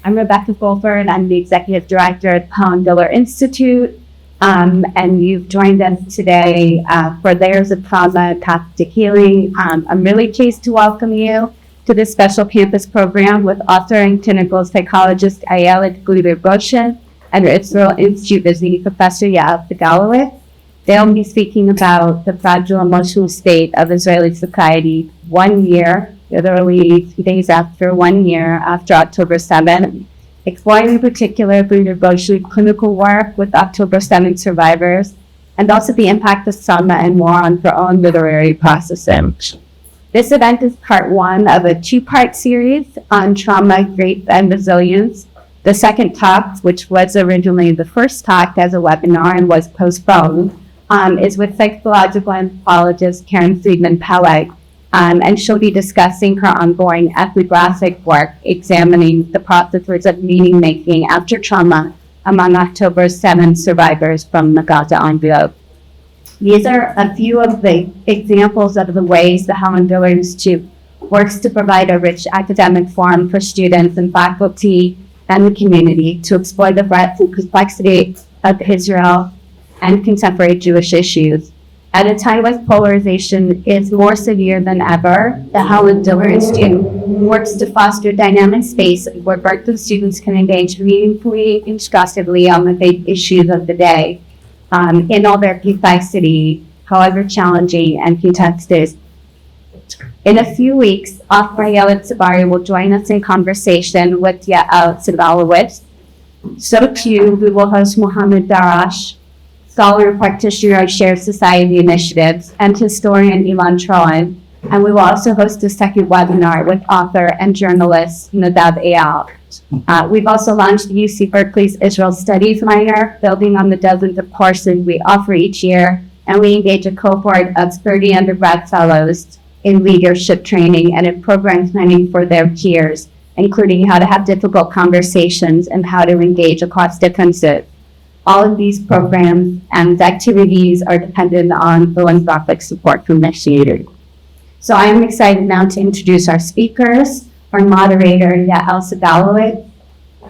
I'm Rebecca Goldberg. I'm the Executive Director at Helen Diller Institute. And you've joined us today for Layers of Trauma, Path to Healing. I'm really pleased to welcome you to this special campus program with author and clinical psychologist Ayelet Gundar Goshen and Israel Institute visiting professor Yael Segalovitz. They'll be speaking about the fragile emotional state of Israeli society 1 year, literally 2 days after 1 year after October 7th, exploring in particular Gundar Goshen's clinical work with October 7th survivors, and also the impact of trauma and war on her own literary processing. This event is part one of a two-part series on trauma, grief, and resilience. The second talk, which was originally the first talk as a webinar and was postponed, is with psychological anthropologist Karen Friedman-Peleg, and she'll be discussing her ongoing ethnographic work examining the processes of meaning-making after trauma among October 7 survivors from the Gaza envelope. These are a few of the examples of the ways the Helen Diller Institute works to provide a rich academic forum for students and faculty and the community to explore the breadth and complexity of Israel and contemporary Jewish issues. At a time when polarization is more severe than ever, the Helen Diller Institute works to foster dynamic space where Berkeley students can engage meaningfully and constructively on the big issues of the day, in all their complexity, however challenging and contested. In a few weeks, author Yael Segalovitz will join us in conversation with Yael Segalovitz. So too, we will host Mohammed Darash, scholar practitioner of Shared Society Initiatives, and historian Ilan Troen. And we will also host a second webinar with author and journalist Negev Eyal. We've also launched UC Berkeley's Israel Studies minor, building on the dozens of courses we offer each year, and we engage a cohort of 30 undergrad fellows in leadership training and in program planning for their peers, including how to have difficult conversations and how to engage across differences. All of these programs and activities are dependent on philanthropic support from initiators. So I am excited now to introduce our speakers, our moderator, Yael Segalovitz.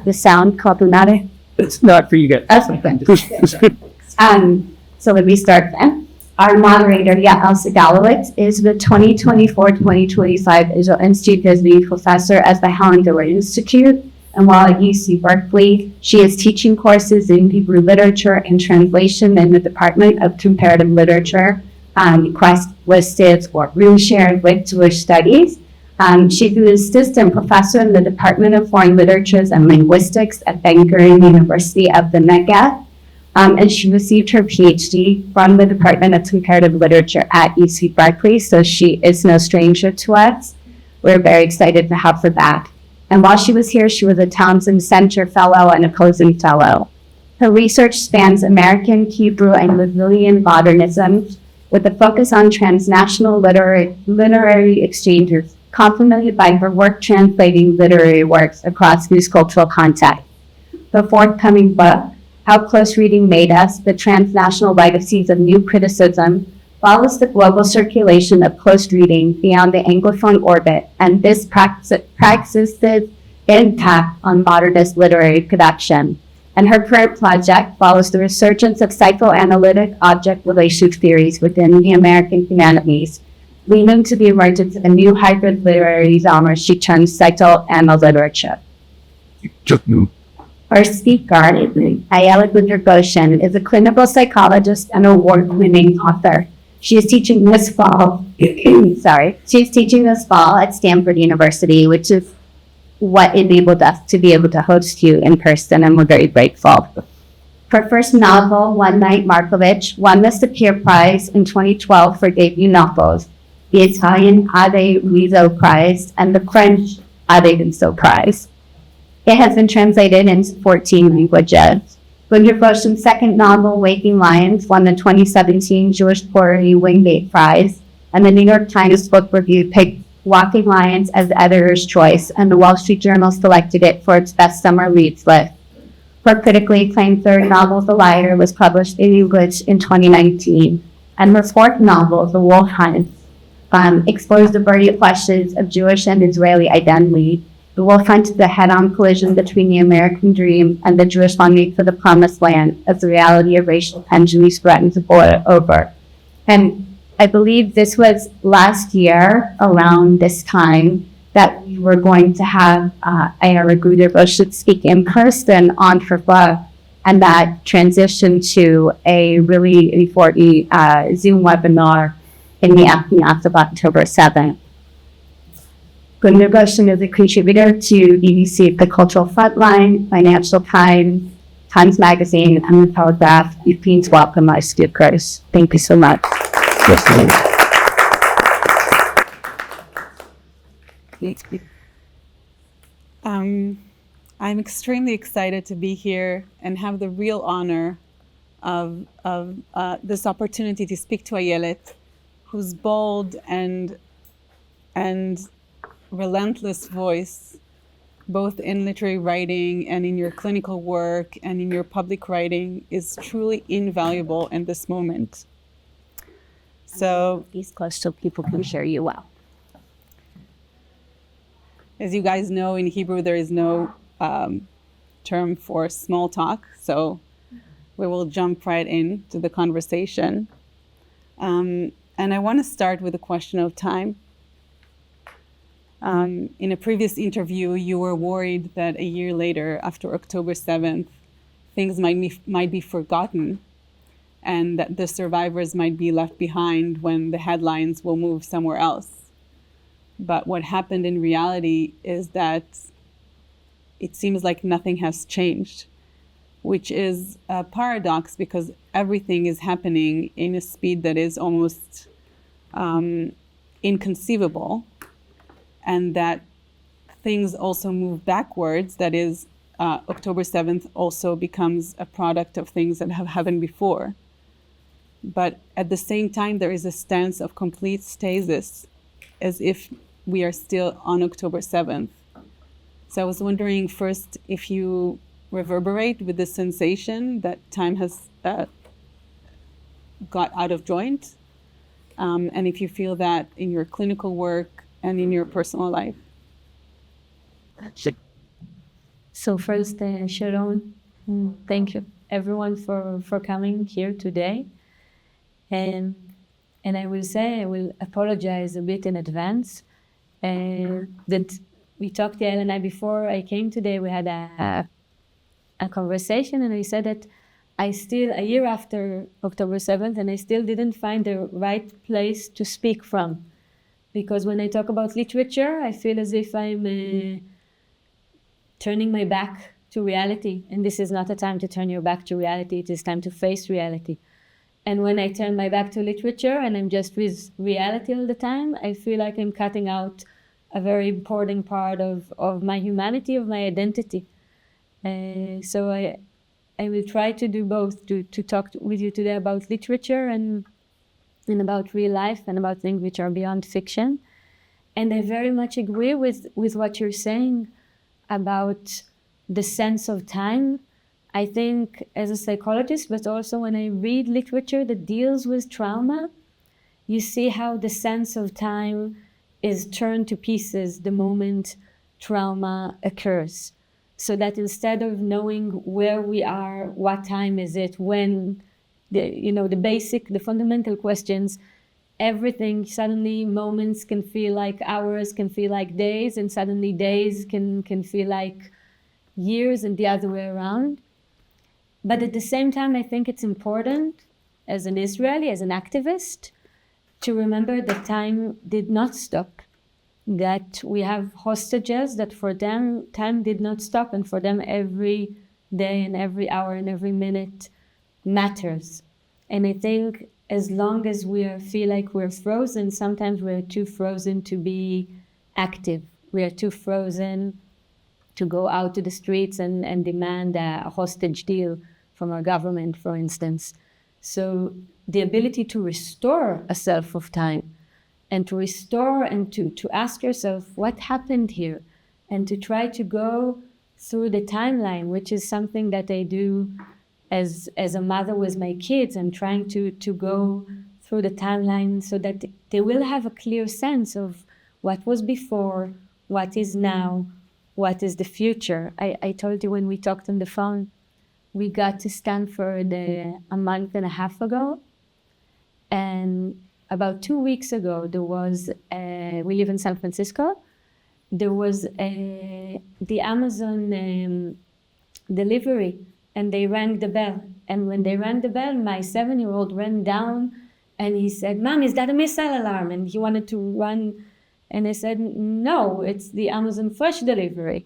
The sound problematic? It's not for you guys. So let me start then. Our moderator, Yael Segalovitz, is the 2024-2025 Israel Institute visiting professor at the Helen Diller Institute. And while at UC Berkeley, she is teaching courses in Hebrew literature and translation in the Department of Comparative Literature, listed or room shared with Jewish Studies. She's an assistant professor in the Department of Foreign Literatures and Linguistics at Ben-Gurion University of the Negev. And she received her PhD from the Department of Comparative Literature at UC Berkeley, so she is no stranger to us. We're very excited to have her back. And while she was here, she was a Townsend Center Fellow and a Posen Fellow. Her research spans American, Hebrew, and Brazilian modernism with a focus on transnational literary exchanges, complemented by her work translating literary works across these cultural contexts. The forthcoming book, How Close Reading Made Us, The Transnational Legacies of New Criticism, follows the global circulation of close reading beyond the Anglophone orbit and this practice's impact on modernist literary production. And her current project follows the resurgence of psychoanalytic object relation theories within the American humanities, leading to the emergence of a new hybrid literary genre she terms psychoanalytic. Our speaker, Ayelet Gundar Goshen, is a clinical psychologist and award-winning author. She is teaching this fall. She's teaching this fall at Stanford University, which is what enabled us to be able to host you in person, and we're very grateful. Her first novel, One Night Markovitch, won the Sapir Prize in 2012 for debut novels, the Italian Ade Rizzo Prize, and the French Ade Rizzo Prize. It has been translated into 14 languages. Gundar Goshen's second novel, Waking Lions, won the 2017 Jewish Poetry Wingate Prize, and the New York Times Book Review picked Waking Lions as the editor's choice, and the Wall Street Journal selected it for its best summer reads list. Her critically acclaimed third novel, The Liar, was published in English in 2019, and her fourth novel, The Wolf Hunt, explores the burning questions of Jewish and Israeli identity We will find the head-on collision between the American dream and the Jewish longing for the promised land as the reality of racial tensions threaten to boil over. And I believe this was last year around this time that we were going to have Ayelet Gundar Goshen speak in person on Friva, and that transitioned to a really important Zoom webinar in the aftermath of October 7th. Gundar Goshen is a contributor to UC, the Cultural Frontline, Financial Times, Times Magazine, and the Telegraph. Please welcome our speakers. Thank you so much. I'm extremely excited to be here and have the real honor of this opportunity to speak to Ayelet, whose bold and relentless voice, both in literary writing and in your clinical work and in your public writing, is truly invaluable in this moment. So, these close so people can hear you well. As you guys know, in Hebrew there is no term for small talk, so we will jump right into the conversation. And I want to start with a question of time. In a previous interview, you were worried that a year later, after October 7th, things might be forgotten, and that the survivors might be left behind when the headlines will move somewhere else. But what happened in reality is that it seems like nothing has changed, which is a paradox because everything is happening in a speed that is almost inconceivable, and that things also move backwards. That is, October 7th also becomes a product of things that have happened before. But at the same time, there is a stance of complete stasis, as if we are still on October 7th. So I was wondering first if you reverberate with the sensation that time has got out of joint, and if you feel that in your clinical work and in your personal life. So first, Sharon, thank you everyone for coming here today. And I will say, I will apologize a bit in advance that we talked, Yael and I, before I came today. We had a conversation, and I said that I still, a year after October 7th, and I still didn't find the right place to speak from. Because when I talk about literature, I feel as if I'm turning my back to reality. And this is not a time to turn your back to reality. It is time to face reality. And when I turn my back to literature and I'm just with reality all the time, I feel like I'm cutting out a very important part of my humanity, of my identity. So I will try to do both, to talk with you today about literature and about real life and about things which are beyond fiction. And I very much agree with what you're saying about the sense of time. I think as a psychologist, but also when I read literature that deals with trauma, you see how the sense of time is turned to pieces the moment trauma occurs. So that instead of knowing where we are, what time is it, when, the fundamental questions, everything, suddenly moments can feel like hours, can feel like days, and suddenly days can feel like years, and the other way around. But at the same time, I think it's important, as an Israeli, as an activist, to remember that time did not stop, that we have hostages, that for them, time did not stop, and for them every day and every hour and every minute matters. And I think as long as we feel like we're frozen, sometimes we're too frozen to be active. We are too frozen to go out to the streets and demand a hostage deal from our government, for instance. So the ability to restore a self of time and to restore and to ask yourself what happened here, and to try to go through the timeline, which is something that I do as a mother with my kids. I'm trying to go through the timeline so that they will have a clear sense of what was before, what is now, what is the future. I told you when we talked on the phone, we got to Stanford a month and a half ago. And about 2 weeks ago, there was, we live in San Francisco, there was the Amazon delivery, and they rang the bell. And when they rang the bell, my 7-year-old ran down and he said, "Mom, is that a missile alarm?" And he wanted to run. And I said, "No, it's the Amazon Fresh delivery."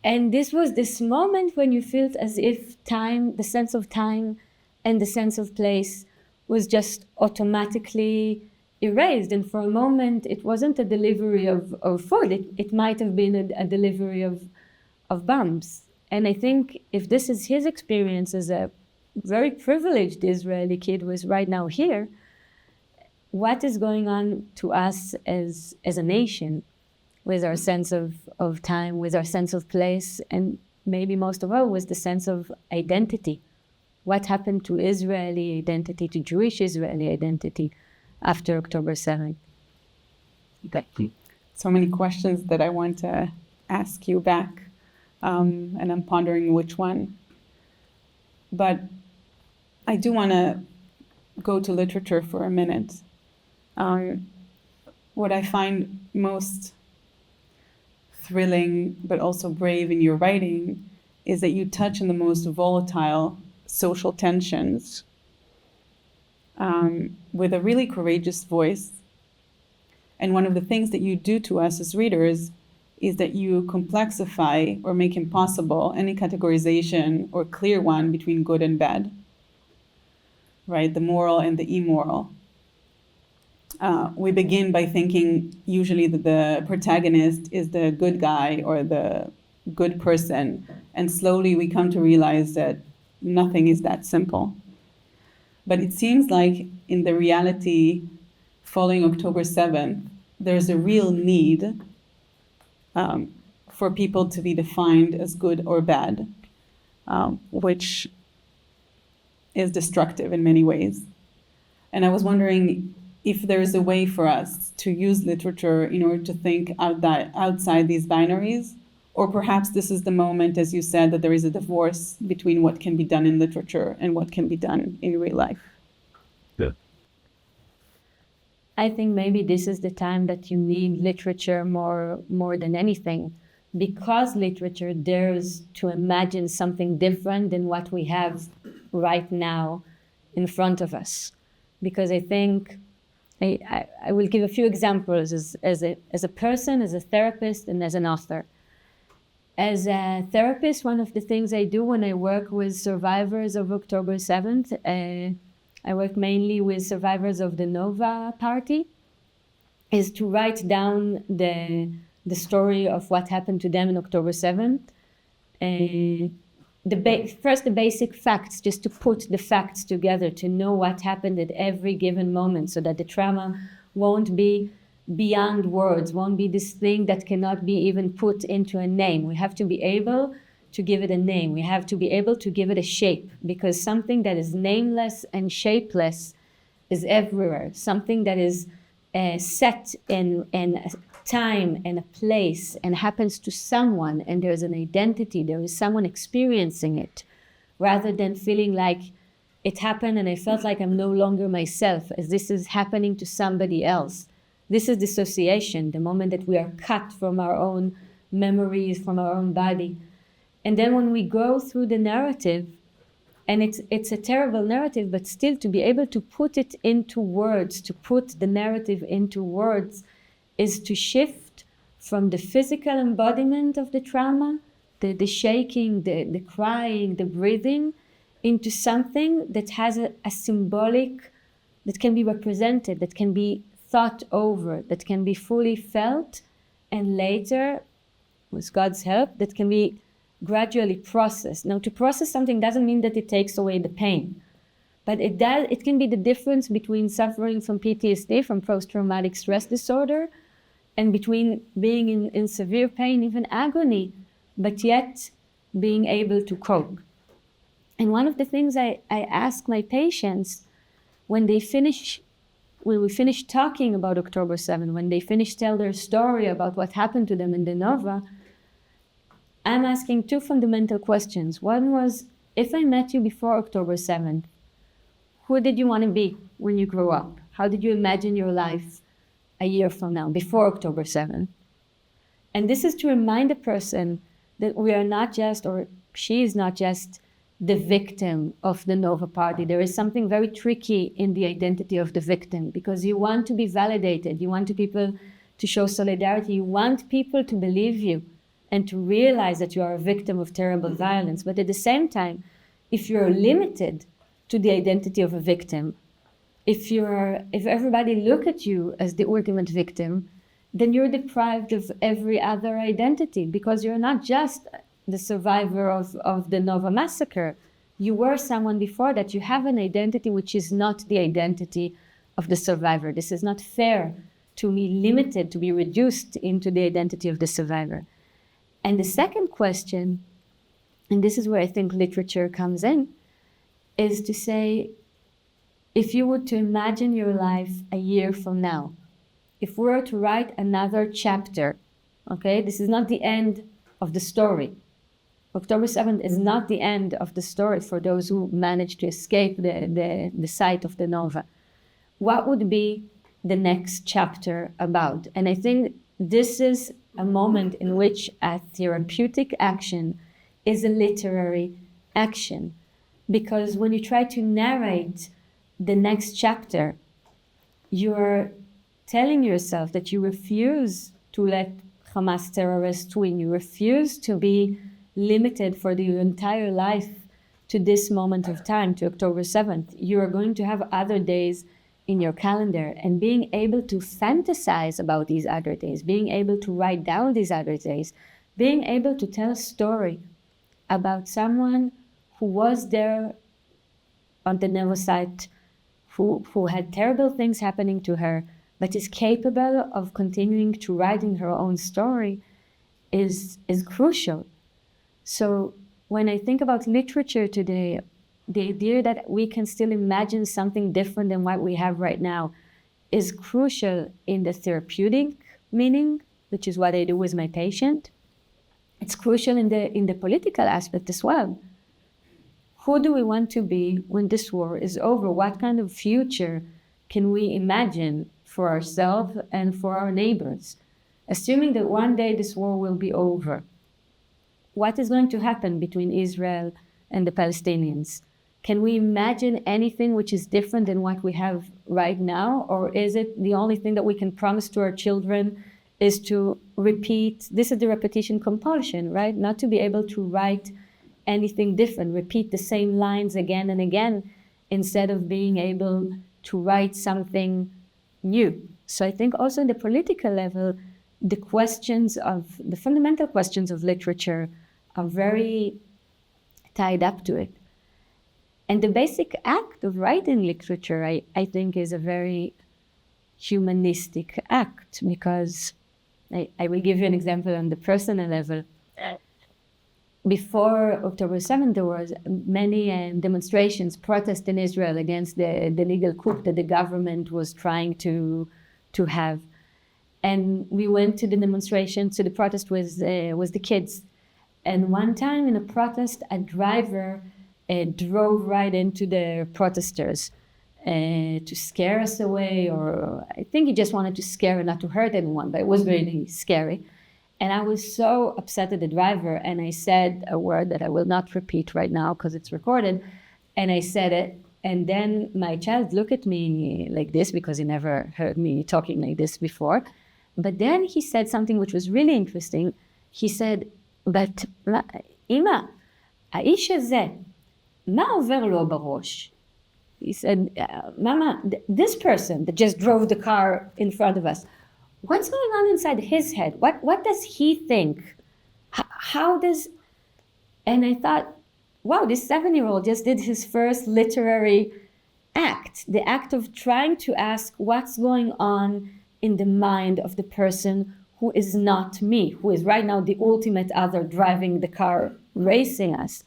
And this was this moment when you felt as if time, the sense of time and the sense of place was just automatically erased. And for a moment, it wasn't a delivery of food. It might have been a delivery of bombs. And I think if this is his experience as a very privileged Israeli kid who is right now here, what is going on to us as a nation with our sense of time, with our sense of place, and maybe most of all with the sense of identity. What happened to Israeli identity, to Jewish Israeli identity after October 7th? Okay. So many questions that I want to ask you back, and I'm pondering which one. But I do want to go to literature for a minute. What I find most thrilling but also brave in your writing is that you touch on the most volatile social tensions with a really courageous voice. And one of the things that you do to us as readers is that you complexify or make impossible any categorization or clear one between good and bad, right? The moral and the immoral. We begin by thinking usually that the protagonist is the good guy or the good person, and slowly we come to realize that nothing is that simple. But it seems like in the reality following October 7th, there's a real need for people to be defined as good or bad, which is destructive in many ways. And I was wondering if there is a way for us to use literature in order to think outside these binaries, or perhaps this is the moment, as you said, that there is a divorce between what can be done in literature and what can be done in real life. Yeah. I think maybe this is the time that you need literature more than anything, because literature dares to imagine something different than what we have right now in front of us. Because I think I will give a few examples as a person, as a therapist, and as an author. As a therapist, one of the things I do when I work with survivors of October 7th, I work mainly with survivors of the Nova Party, is to write down the story of what happened to them in October 7th. First, the basic facts, just to put the facts together, to know what happened at every given moment, so that the trauma won't be beyond words, won't be this thing that cannot be even put into a name. We have to be able to give it a name. We have to be able to give it a shape, because something that is nameless and shapeless is everywhere. Something that is set in a time and a place and happens to someone, and there's an identity, there is someone experiencing it, rather than feeling like it happened and I felt like I'm no longer myself, as this is happening to somebody else. This is dissociation, the moment that we are cut from our own memories, from our own body. And then when we go through the narrative, and it's a terrible narrative, but still to be able to put it into words, to put the narrative into words, is to shift from the physical embodiment of the trauma, the shaking, the crying, the breathing, into something that has a symbolic, that can be represented, that can be thought over, that can be fully felt, and later, with God's help, that can be gradually processed. Now, to process something doesn't mean that it takes away the pain, but it can be the difference between suffering from PTSD, from post-traumatic stress disorder, and between being in severe pain, even agony, but yet being able to cope. And one of the things I ask my patients when we finish talking about October 7th, when they finish tell their story about what happened to them in the Nova, I'm asking two fundamental questions. One was, if I met you before October 7th, who did you want to be when you grew up? How did you imagine your life a year from now, before October 7th? And this is to remind the person that we are not just, or she is not just, the victim of the Nova Party. There is something very tricky in the identity of the victim, because you want to be validated, you want people to show solidarity, you want people to believe you and to realize that you are a victim of terrible violence. But at the same time, if you're limited to the identity of a victim, if everybody look at you as the ultimate victim, then you're deprived of every other identity, because you're not just the survivor of the Nova massacre. You were someone before that. You have an identity which is not the identity of the survivor. This is not fair to be limited, to be reduced into the identity of the survivor. And the second question, and this is where I think literature comes in, is to say, if you were to imagine your life a year from now, if we were to write another chapter, okay, this is not the end of the story. October 7th is not the end of the story for those who managed to escape the site of the Nova. What would be the next chapter about? And I think this is a moment in which a therapeutic action is a literary action. Because when you try to narrate the next chapter, you're telling yourself that you refuse to let Hamas terrorists win. You refuse to be limited for your entire life to this moment of time, to October 7th. You are going to have other days in your calendar, and being able to fantasize about these other days, being able to write down these other days, being able to tell a story about someone who was there on the Neva site, who had terrible things happening to her, but is capable of continuing to writing her own story, is crucial. So when I think about literature today, the idea that we can still imagine something different than what we have right now is crucial in the therapeutic meaning, which is what I do with my patient. It's crucial in the political aspect as well. Who do we want to be when this war is over? What kind of future can we imagine for ourselves and for our neighbors? Assuming that one day this war will be over, what is going to happen between Israel and the Palestinians? Can we imagine anything which is different than what we have right now? Or is it the only thing that we can promise to our children is to repeat? This is the repetition compulsion, right? Not to be able to write anything different, repeat the same lines again and again, instead of being able to write something new. So I think also in the political level, the fundamental questions of literature are very tied up to it. And the basic act of writing literature, I think, is a very humanistic act, because I will give you an example on the personal level. Before October 7th, there was many demonstrations, protests in Israel against the legal coup that the government was trying to have. And we went to the demonstration, to the protest with the kids. And one time in a protest, a driver drove right into the protesters to scare us away, or I think he just wanted to scare and not to hurt anyone, but it was really scary. And I was so upset at the driver, and I said a word that I will not repeat right now because it's recorded, and I said it, and then my child looked at me like this because he never heard me talking like this before. But then he said something which was really interesting. He said, but אמא, האיש הזה, מה עובר לו בראש? He said, Mama, this person that just drove the car in front of us, what's going on inside his head? What does he think? How does... And I thought, wow, this 7-year-old just did his first literary act, the act of trying to ask what's going on in the mind of the person who is not me, who is right now the ultimate other driving the car, racing us.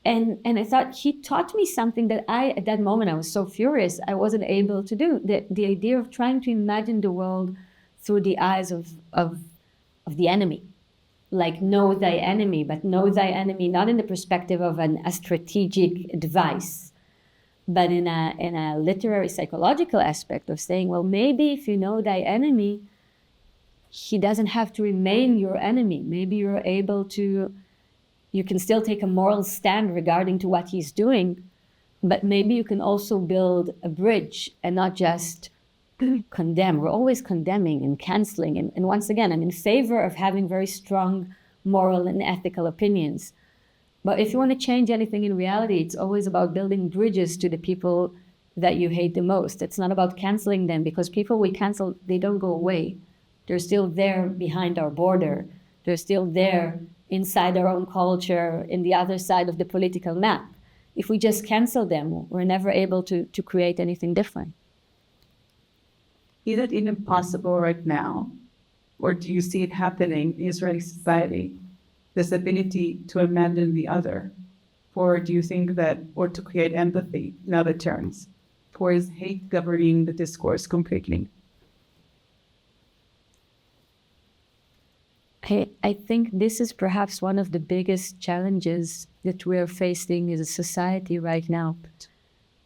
And I thought he taught me something that at that moment, I was so furious, I wasn't able to do. The idea of trying to imagine the world through the eyes of the enemy. like know thy enemy, but know thy enemy not in the perspective of a strategic advice, but in a literary psychological aspect of saying, well, maybe if you know thy enemy, he doesn't have to remain your enemy. Maybe you can still take a moral stand regarding to what he's doing, but maybe you can also build a bridge and not just condemn. We're always condemning and canceling. And once again, I'm in favor of having very strong moral and ethical opinions. But if you want to change anything in reality, it's always about building bridges to the people that you hate the most. It's not about canceling them, because people we cancel, they don't go away. They're still there behind our border. They're still there inside our own culture, in the other side of the political map. If we just cancel them, we're never able to create anything different. Is it even possible right now, or do you see it happening in Israeli society, this ability to abandon the other? Or do you think that, or to create empathy in other terms, or is hate governing the discourse completely? I think this is perhaps one of the biggest challenges that we're facing as a society right now.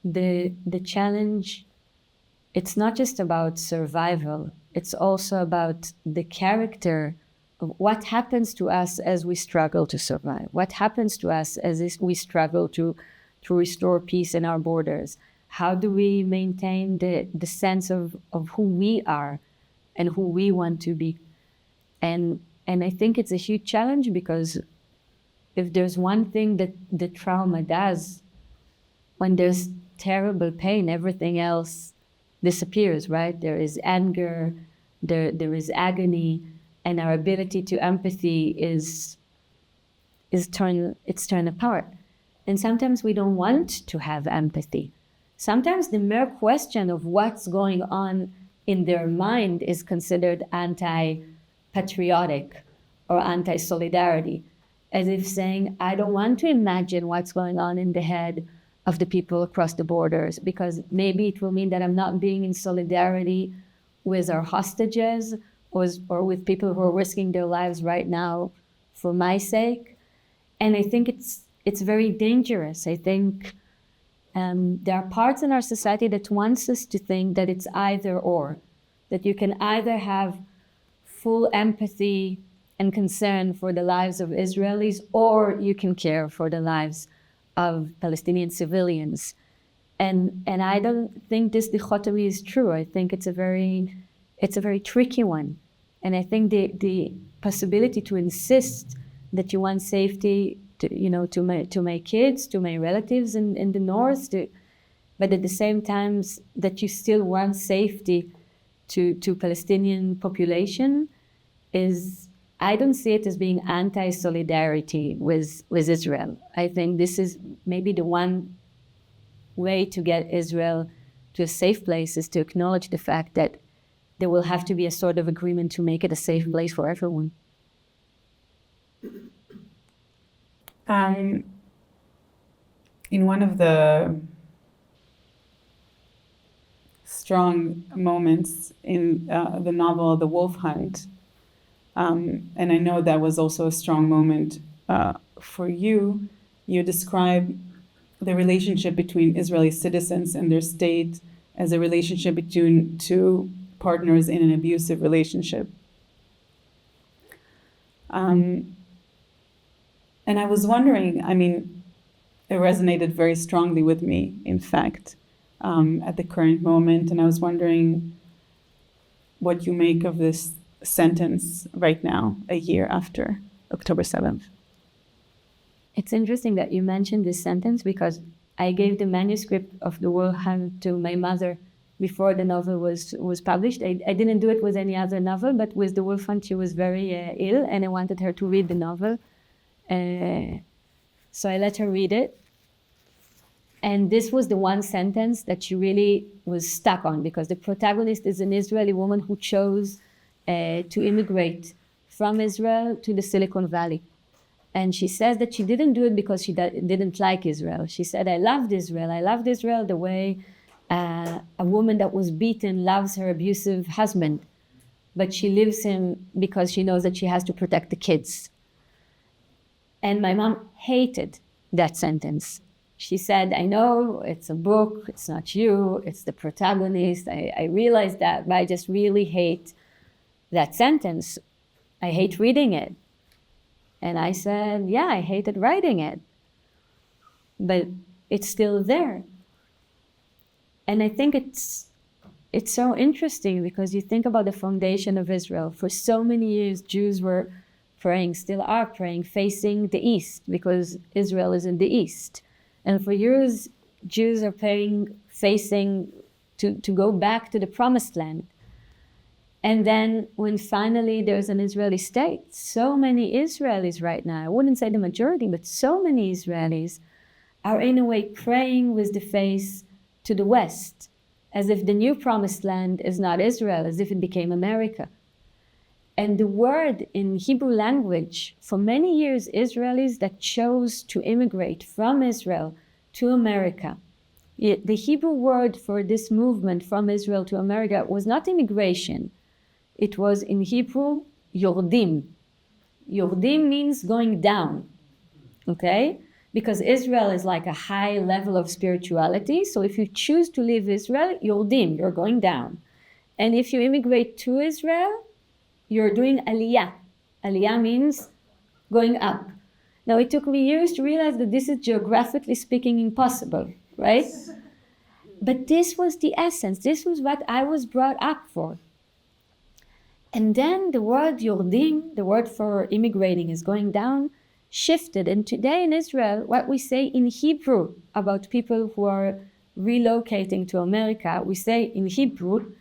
The challenge, it's not just about survival, it's also about the character of what happens to us as we struggle to survive, what happens to us as we struggle to restore peace in our borders. How do we maintain the sense of who we are and who we want to be? And I think it's a huge challenge, because if there's one thing that the trauma does, when there's terrible pain, everything else disappears, right? There is anger, there is agony, and our ability to empathy is turned apart. And sometimes we don't want to have empathy. Sometimes the mere question of what's going on in their mind is considered anti-patriotic or anti-solidarity, as if saying, I don't want to imagine what's going on in the head of the people across the borders, because maybe it will mean that I'm not being in solidarity with our hostages or with people who are risking their lives right now for my sake. And I think it's very dangerous. I think there are parts in our society that wants us to think that it's either or, that you can either have full empathy and concern for the lives of Israelis, or you can care for the lives of Palestinian civilians. And I don't think this dichotomy is true. I think it's a very tricky one. And I think the possibility to insist that you want safety to my kids, to my relatives in the north, but at the same time that you still want safety to Palestinian population, I don't see it as being anti-solidarity with Israel. I think this is maybe the one way to get Israel to a safe place, is to acknowledge the fact that there will have to be a sort of agreement to make it a safe place for everyone. In one of the strong moments in the novel The Wolf Hunt, and I know that was also a strong moment for you, you describe the relationship between Israeli citizens and their state as a relationship between two partners in an abusive relationship. And I was wondering, it resonated very strongly with me, in fact, at the current moment. And I was wondering what you make of this sentence right now, a year after October 7th. It's interesting that you mentioned this sentence, because I gave the manuscript of The Wolf Hunt to my mother before the novel was published. I didn't do it with any other novel, but with The Wolf Hunt she was very ill, and I wanted her to read the novel. So I let her read it. And this was the one sentence that she really was stuck on, because the protagonist is an Israeli woman who chose to immigrate from Israel to the Silicon Valley. And she says that she didn't do it because she didn't like Israel. She said, I loved Israel. I loved Israel the way a woman that was beaten loves her abusive husband. but she leaves him because she knows that she has to protect the kids. And my mom hated that sentence. She said, I know it's a book, it's not you, it's the protagonist. I realize that, but I just really hate that sentence. I hate reading it. And I said, yeah, I hated writing it. But it's still there. And I think it's so interesting because you think about the foundation of Israel. For so many years, Jews were praying, still are praying, facing the east because Israel is in the east. And for years, Jews are praying, facing to go back to the promised land. And then when finally there's an Israeli state, so many Israelis right now, I wouldn't say the majority, but so many Israelis are in a way praying with the face to the west, as if the new promised land is not Israel, as if it became America. And the word in Hebrew language, for many years, Israelis that chose to immigrate from Israel to America, the Hebrew word for this movement from Israel to America was not immigration. It was in Hebrew, yordim. Yordim means going down, okay? Because Israel is like a high level of spirituality. So if you choose to leave Israel, yordim, you're going down. And if you immigrate to Israel, you're doing aliyah. Aliyah means going up. Now, it took me years to realize that this is geographically speaking impossible, right? But this was the essence. This was what I was brought up for. And then the word yordim, the word for immigrating is going down, shifted. And today in Israel, what we say in Hebrew about people who are relocating to America, we say in Hebrew,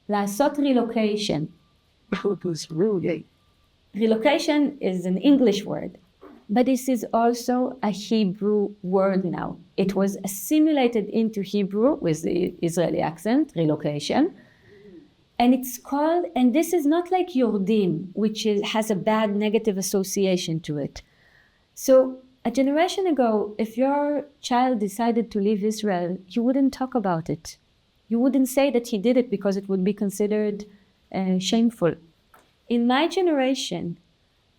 לעשות relocation. Relocation is an English word, but this is also a Hebrew word now. It was assimilated into Hebrew with the Israeli accent, relocation. And it's called, and this is not like yordim, which has a bad negative association to it. So a generation ago, if your child decided to leave Israel, you wouldn't talk about it. You wouldn't say that he did it because it would be considered shameful. In my generation,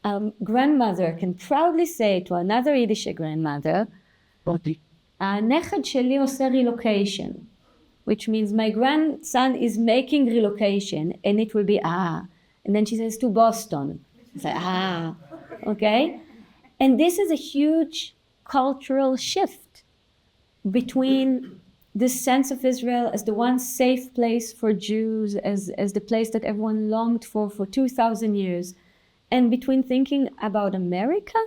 a grandmother can proudly say to another Yiddish grandmother, הנכד שלי עושה relocation, which means my grandson is making relocation, and it will be, and then she says to Boston. It's like, okay? And this is a huge cultural shift between this sense of Israel as the one safe place for Jews, as the place that everyone longed for 2,000 years, and between thinking about America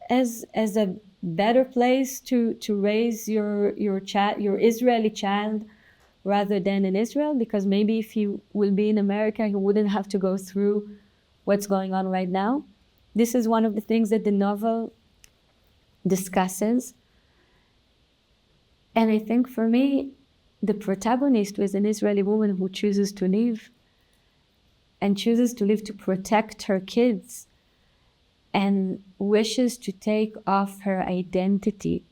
as a better place to raise your Israeli child rather than in Israel, because maybe if he will be in America, he wouldn't have to go through what's going on right now. This is one of the things that the novel discusses. And I think for me, the protagonist was an Israeli woman who chooses to live, and chooses to live to protect her kids, and wishes to take off her identity,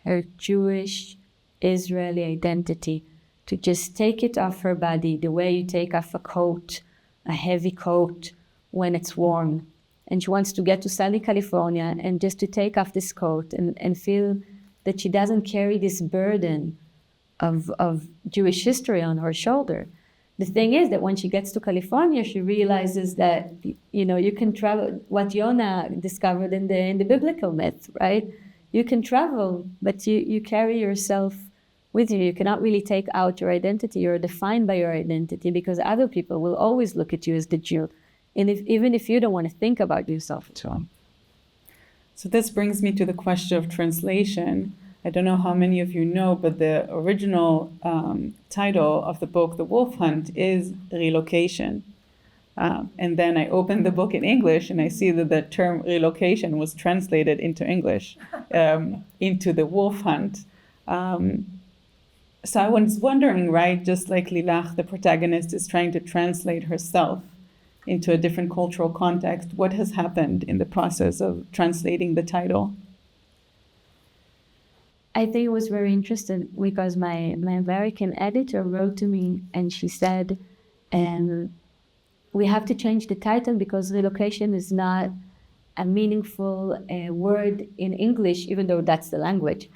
her Jewish Israeli identity, to just take it off her body the way you take off a coat, a heavy coat, when it's warm. And she wants to get to sunny California and just to take off this coat and feel that she doesn't carry this burden of Jewish history on her shoulder. The thing is that when she gets to California, she realizes that, you can travel, what Yonah discovered in the biblical myth, right? You can travel, but you carry yourself with you. You cannot really take out your identity. You're defined by your identity because other people will always look at you as the Jew. And even if you don't want to think about yourself. So this brings me to the question of translation. I don't know how many of you know, but the original title of the book, The Wolf Hunt, is Relocation. And then I opened the book in English and I see that the term relocation was translated into English, into The Wolf Hunt. So I was wondering, right, just like Lilach, the protagonist, is trying to translate herself into a different cultural context, what has happened in the process of translating the title? I think it was very interesting because my American editor wrote to me and she said, we have to change the title because relocation is not a meaningful word in English, even though that's the language,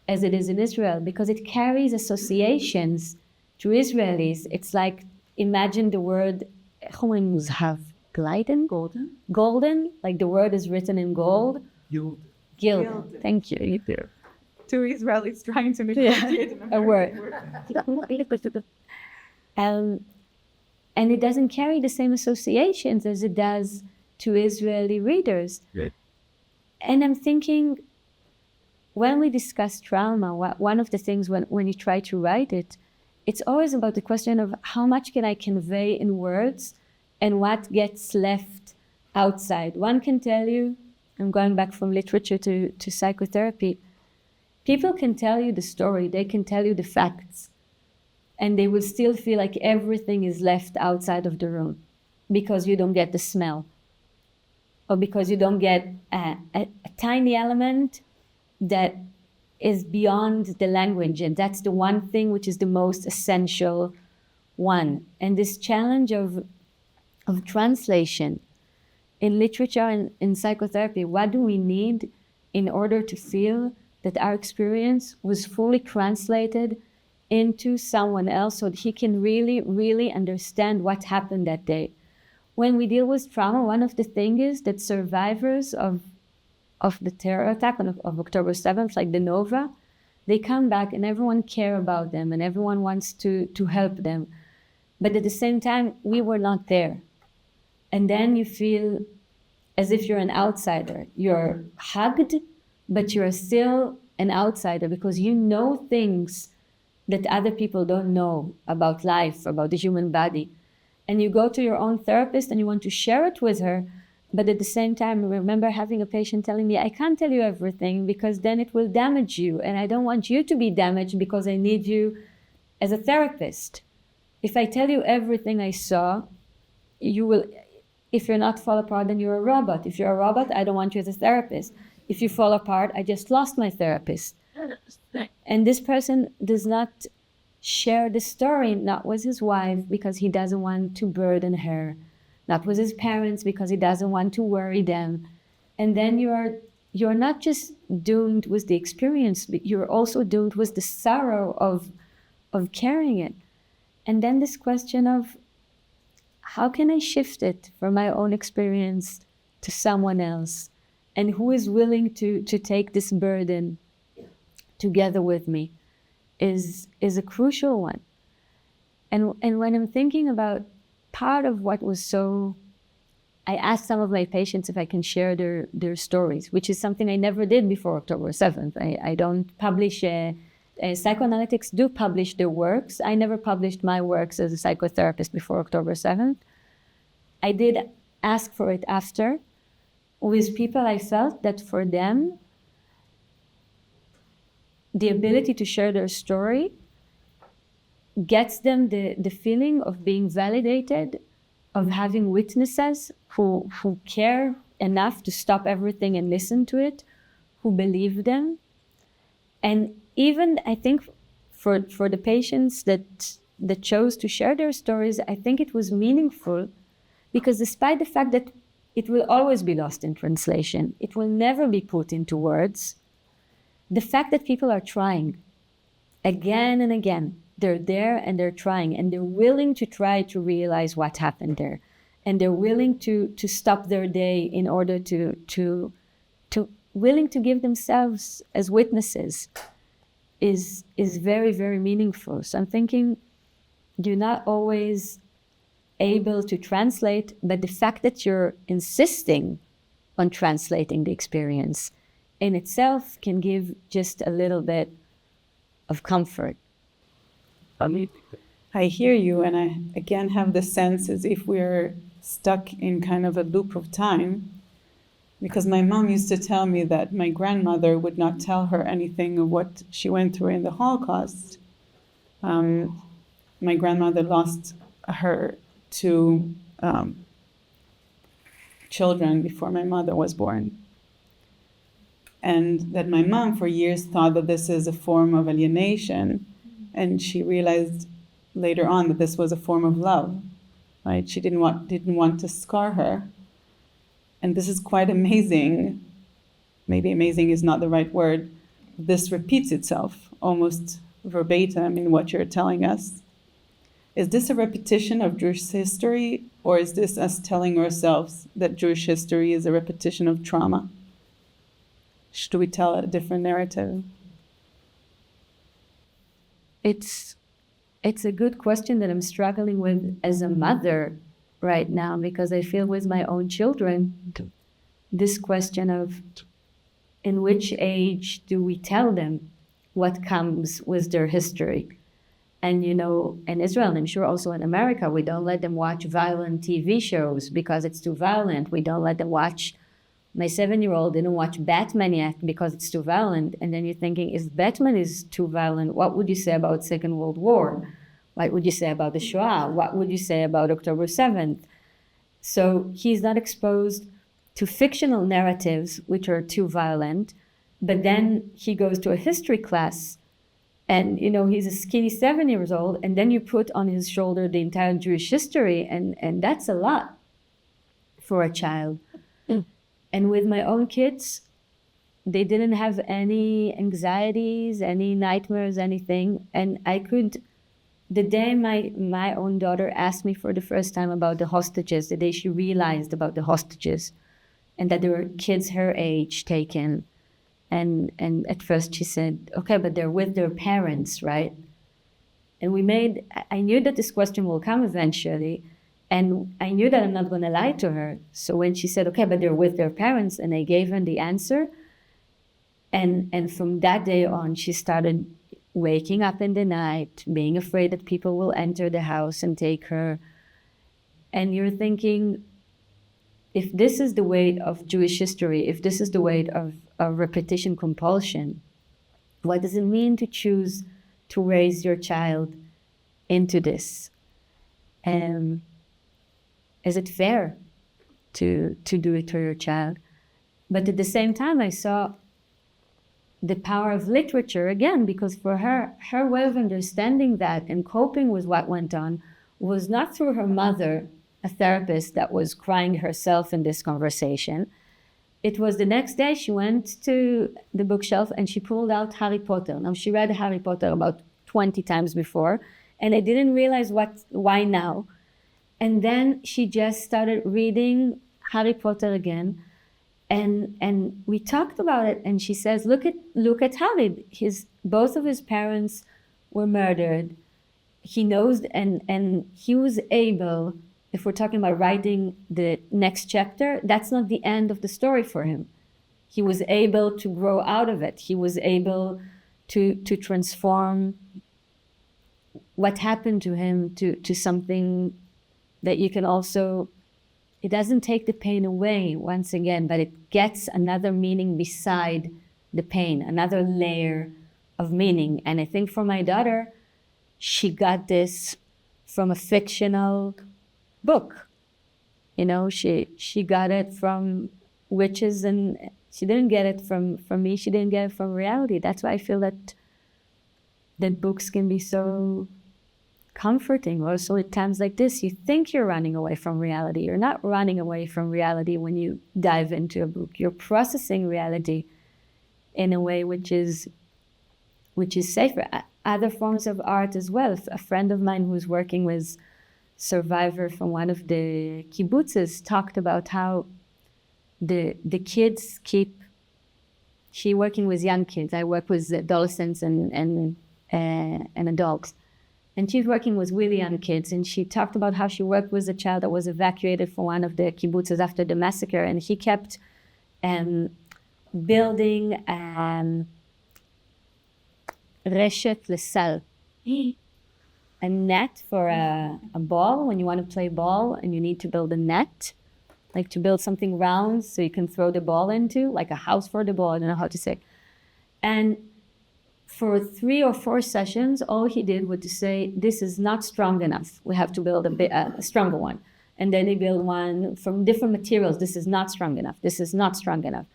as it is in Israel, because it carries associations to Israelis. It's like, imagine the word, Gliden? Golden, like the word is written in gold. Gilded. Thank you. Two Israelis trying to negotiate A word. And it doesn't carry the same associations as it does to Israeli readers. Right. And I'm thinking, when we discuss trauma, one of the things when you try to write it, it's always about the question of how much can I convey in words and what gets left outside. One can tell you, I'm going back from literature to psychotherapy, people can tell you the story, they can tell you the facts, and they will still feel like everything is left outside of the room because you don't get the smell, or because you don't get a tiny element that is beyond the language, and that's the one thing which is the most essential one. And this challenge of translation in literature and in psychotherapy, what do we need in order to feel that our experience was fully translated into someone else so that he can really, really understand what happened that day? When we deal with trauma, one of the things is that survivors of the terror attack of October 7th, like the Nova, they come back and everyone cares about them and everyone wants to help them. But at the same time, we were not there. And then you feel as if you're an outsider. You're hugged, but you're still an outsider because you know things that other people don't know about life, about the human body. And you go to your own therapist and you want to share it with her, but at the same time, I remember having a patient telling me, I can't tell you everything because then it will damage you, and I don't want you to be damaged because I need you as a therapist. If I tell you everything I saw, you will, if you're not fall apart, then you're a robot. If you're a robot, I don't want you as a therapist. If you fall apart, I just lost my therapist. And this person does not share the story, not with his wife because he doesn't want to burden her, not with his parents because he doesn't want to worry them. And then you're not just doomed with the experience, but you're also doomed with the sorrow of carrying it. And then this question of how can I shift it from my own experience to someone else? And who is willing to take this burden together with me is a crucial one. And when I'm thinking about part of what was so, I asked some of my patients if I can share their stories, which is something I never did before October 7th. I don't publish, psychoanalytics do publish their works. I never published my works as a psychotherapist before October 7th. I did ask for it after, with people I felt that for them, the ability to share their story gets them the feeling of being validated, of having witnesses who care enough to stop everything and listen to it, who believe them. And even I think for the patients that chose to share their stories, I think it was meaningful because despite the fact that it will always be lost in translation, it will never be put into words, the fact that people are trying again and again, they're there and they're trying and they're willing to try to realize what happened there. And they're willing to stop their day in order to willing to give themselves as witnesses is very, very meaningful. So I'm thinking you're not always able to translate, but the fact that you're insisting on translating the experience in itself can give just a little bit of comfort. I hear you, and I again have the sense as if we're stuck in kind of a loop of time, because my mom used to tell me that my grandmother would not tell her anything of what she went through in the Holocaust. My grandmother lost her two children before my mother was born. And that my mom for years thought that this is a form of alienation, and she realized later on that this was a form of love. right? She didn't want to scar her. And this is quite amazing. Maybe amazing is not the right word. This repeats itself almost verbatim in what you're telling us. Is this a repetition of Jewish history, or is this us telling ourselves that Jewish history is a repetition of trauma? Should we tell a different narrative? It's a good question that I'm struggling with as a mother right now, because I feel with my own children, this question of in which age do we tell them what comes with their history? And, you know, in Israel, and I'm sure also in America, we don't let them watch violent TV shows because it's too violent. We don't let them watch, my 7-year-old didn't watch Batman yet because it's too violent. And then you're thinking, if Batman is too violent, what would you say about Second World War? What would you say about the Shoah? What would you say about October 7th? So he's not exposed to fictional narratives, which are too violent. But then he goes to a history class, and, you know, he's a skinny 7 years old, and then you put on his shoulder the entire Jewish history, and that's a lot for a child. And with my own kids, they didn't have any anxieties, any nightmares, anything. And I could, the day my own daughter asked me for the first time about the hostages, the day she realized about the hostages, and that there were kids her age taken. And at first she said, okay, but they're with their parents, right? And I knew that this question will come eventually, and I knew that I'm not going to lie to her. So when she said, okay, but they're with their parents, and I gave her the answer, and from that day on, she started waking up in the night, being afraid that people will enter the house and take her. And you're thinking, if this is the weight of Jewish history, if this is the weight of repetition compulsion, what does it mean to choose to raise your child into this? Is it fair to do it to your child? But at the same time, I saw the power of literature again, because for her way of understanding that and coping with what went on was not through her mother, a therapist that was crying herself in this conversation. It was the next day she went to the bookshelf and she pulled out Harry Potter. Now, she read Harry Potter about 20 times before, and I didn't realize why now. And then she just started reading Harry Potter again. And we talked about it, and she says, look at Harry. Both of his parents were murdered. He knows, and he was able, if we're talking about writing the next chapter, that's not the end of the story for him. He was able to grow out of it. He was able to transform what happened to him to something that you can also, it doesn't take the pain away once again, but it gets another meaning beside the pain, another layer of meaning. And I think for my daughter, she got this from a fictional book. You know, she got it from witches, and she didn't get it from me. She didn't get it from reality. That's why I feel that books can be so comforting. Also at times like this, you think you're running away from reality. You're not running away from reality when you dive into a book. You're processing reality in a way which is safer. Other forms of art as well. A friend of mine who's working with survivor from one of the kibbutzes talked about how the kids she working with young kids. I work with adolescents and adults. And she's working with really young kids, and she talked about how she worked with a child that was evacuated from one of the kibbutzes after the massacre, and he kept building reshet lesal, a net for a ball when you want to play ball and you need to build a net, like to build something round so you can throw the ball into, like a house for the ball, I don't know how to say. And for 3 or 4 sessions, all he did was to say, this is not strong enough. We have to build a stronger one. And then he built one from different materials. This is not strong enough. This is not strong enough.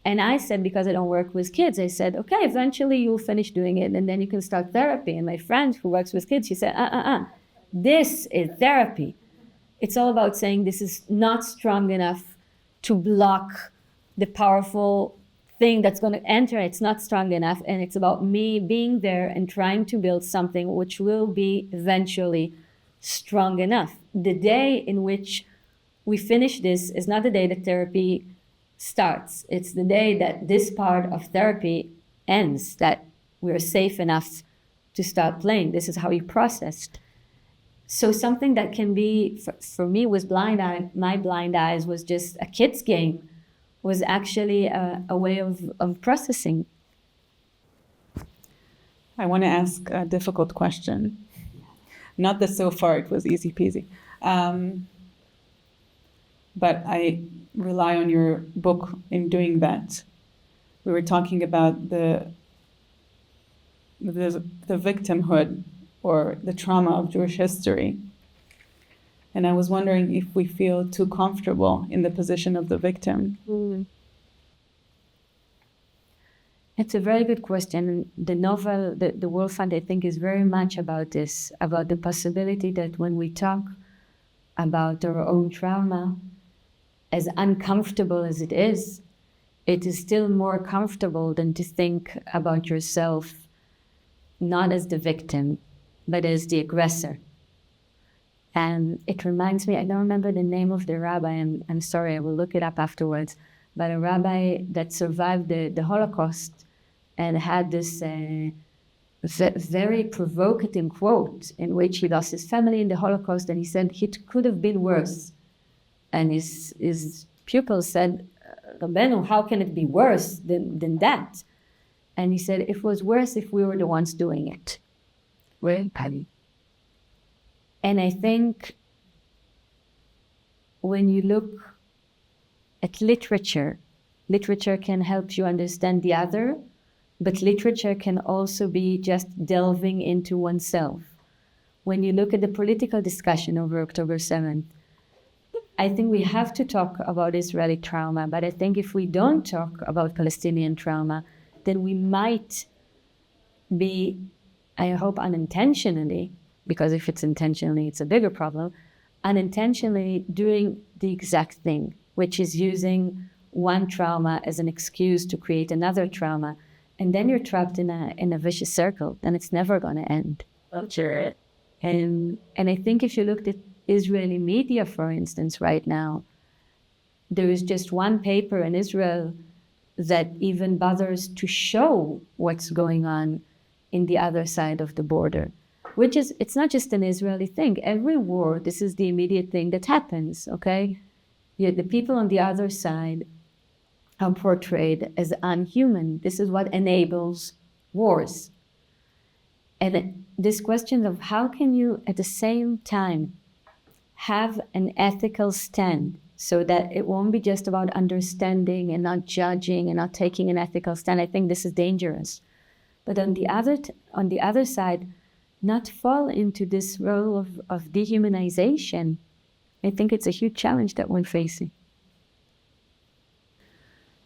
And I said, because I don't work with kids, I said, okay, eventually you'll finish doing it and then you can start therapy. And my friend who works with kids, she said, this is therapy. it's all about saying this is not strong enough to block the powerful thing that's going to enter. It's not strong enough, and it's about me being there and trying to build something which will be eventually strong enough. The day in which we finish this is not the day that therapy starts. It's the day that this part of therapy ends, that we're safe enough to start playing. This is how you processed. So something that can be, for me, was blind eye. My blind eyes was just a kid's game, was actually a way of processing. I want to ask a difficult question. Not that so far it was easy peasy. But I rely on your book in doing that. We were talking about the victimhood or the trauma of Jewish history. And I was wondering if we feel too comfortable in the position of the victim. It's a very good question. The novel, the World Fund, I think, is very much about this, about the possibility that when we talk about our own trauma, as uncomfortable as it is still more comfortable than to think about yourself not as the victim, but as the aggressor. And it reminds me, I don't remember the name of the rabbi, and I'm sorry, I will look it up afterwards, but a rabbi that survived the Holocaust and had this very provocative quote in which he lost his family in the Holocaust, and he said, it could have been worse. And his pupils said, Rabbeinu, how can it be worse than that? And he said, it was worse if we were the ones doing it. Well, Patty. And I think when you look at literature, literature can help you understand the other, but literature can also be just delving into oneself. When you look at the political discussion over October 7th, I think we have to talk about Israeli trauma, but I think if we don't talk about Palestinian trauma, then we might be, I hope unintentionally, because if it's intentionally, it's a bigger problem, unintentionally doing the exact thing, which is using one trauma as an excuse to create another trauma. And then you're trapped in a vicious circle, and it's never going to end. Sure. And I think if you looked at Israeli media, for instance, right now, there is just one paper in Israel that even bothers to show what's going on in the other side of the border, which is, it's not just an Israeli thing. Every war, this is the immediate thing that happens, okay? The people on the other side are portrayed as unhuman. This is what enables wars. And this question of how can you, at the same time, have an ethical stand so that it won't be just about understanding and not judging and not taking an ethical stand. I think this is dangerous. But on the other side, not fall into this role of dehumanization. I think it's a huge challenge that we're facing.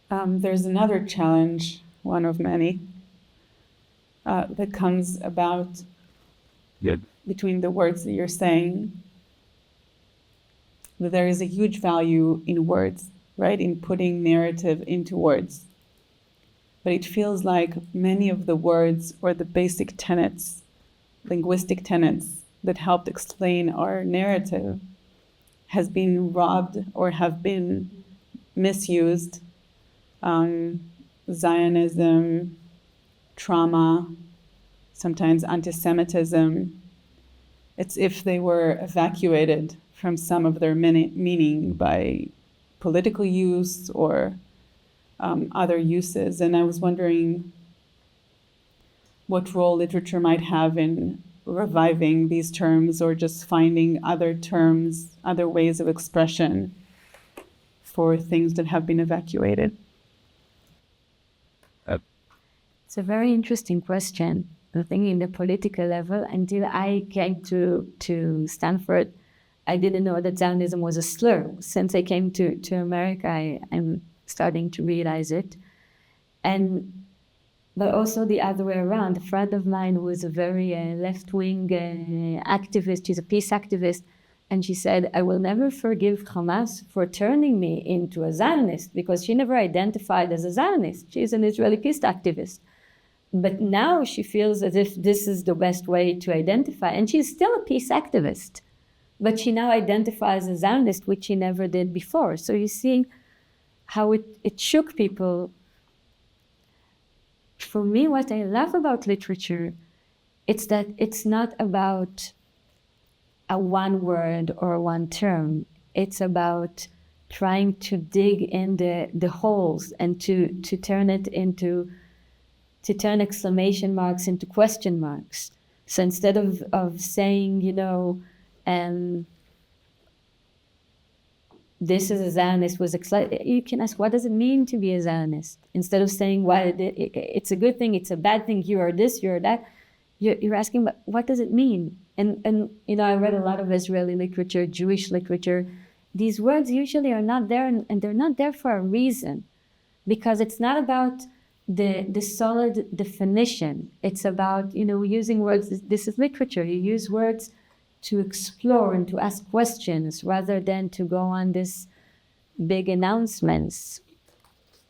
There's another challenge, one of many, that comes about between the words that you're saying. That there is a huge value in words, right? In putting narrative into words. But it feels like many of the words or the basic tenets, linguistic tenets that helped explain our narrative has been robbed or have been misused. Zionism, trauma, sometimes anti-Semitism. It's if they were evacuated from some of their meaning by political use or other uses. And I was wondering what role literature might have in reviving these terms or just finding other terms, other ways of expression for things that have been evacuated. It's a very interesting question. I think in the political level, until I came to Stanford, I didn't know that Zionism was a slur. Since I came to America, I'm starting to realize it. But also the other way around. A friend of mine who was a very left-wing activist, he's a peace activist, And she said, I will never forgive Hamas for turning me into a Zionist, because she never identified as a Zionist. She's an Israeli peace activist. But now she feels as if this is the best way to identify. And she's still a peace activist, but she now identifies as a Zionist, which she never did before. So you see how it shook people. For me, what I love about literature, it's that it's not about a one word or one term. It's about trying to dig in the holes and to turn exclamation marks into question marks. So instead of saying, this is a Zionist, you can ask, what does it mean to be a Zionist? Instead of saying, well, it's a good thing, it's a bad thing, you are this, you are that. You're asking, what does it mean? And I read a lot of Israeli literature, Jewish literature. These words usually are not there, and they're not there for a reason, because it's not about the solid definition. It's about, using words. This is literature. You use words to explore and to ask questions rather than to go on this big announcements.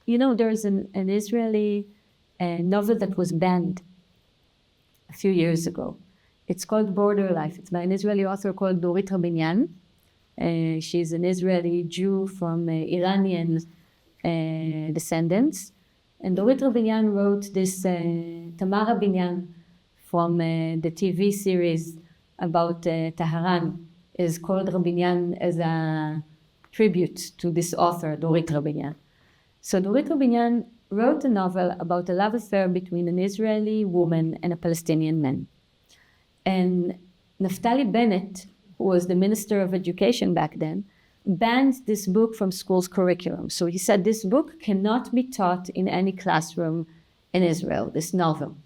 There's an Israeli novel that was banned a few years ago. It's called Border Life. It's by an Israeli author called Ori Danino. She's an Israeli Jew from Iranian descendants. And Ori Danino wrote this Tamara Binyan from the TV series about Tehran, is called Rabinyan as a tribute to this author, Dorit Rabinyan. So Dorit Rabinyan wrote a novel about a love affair between an Israeli woman and a Palestinian man. And Naftali Bennett, who was the Minister of Education back then, banned this book from school's curriculum. So he said this book cannot be taught in any classroom in Israel, this novel.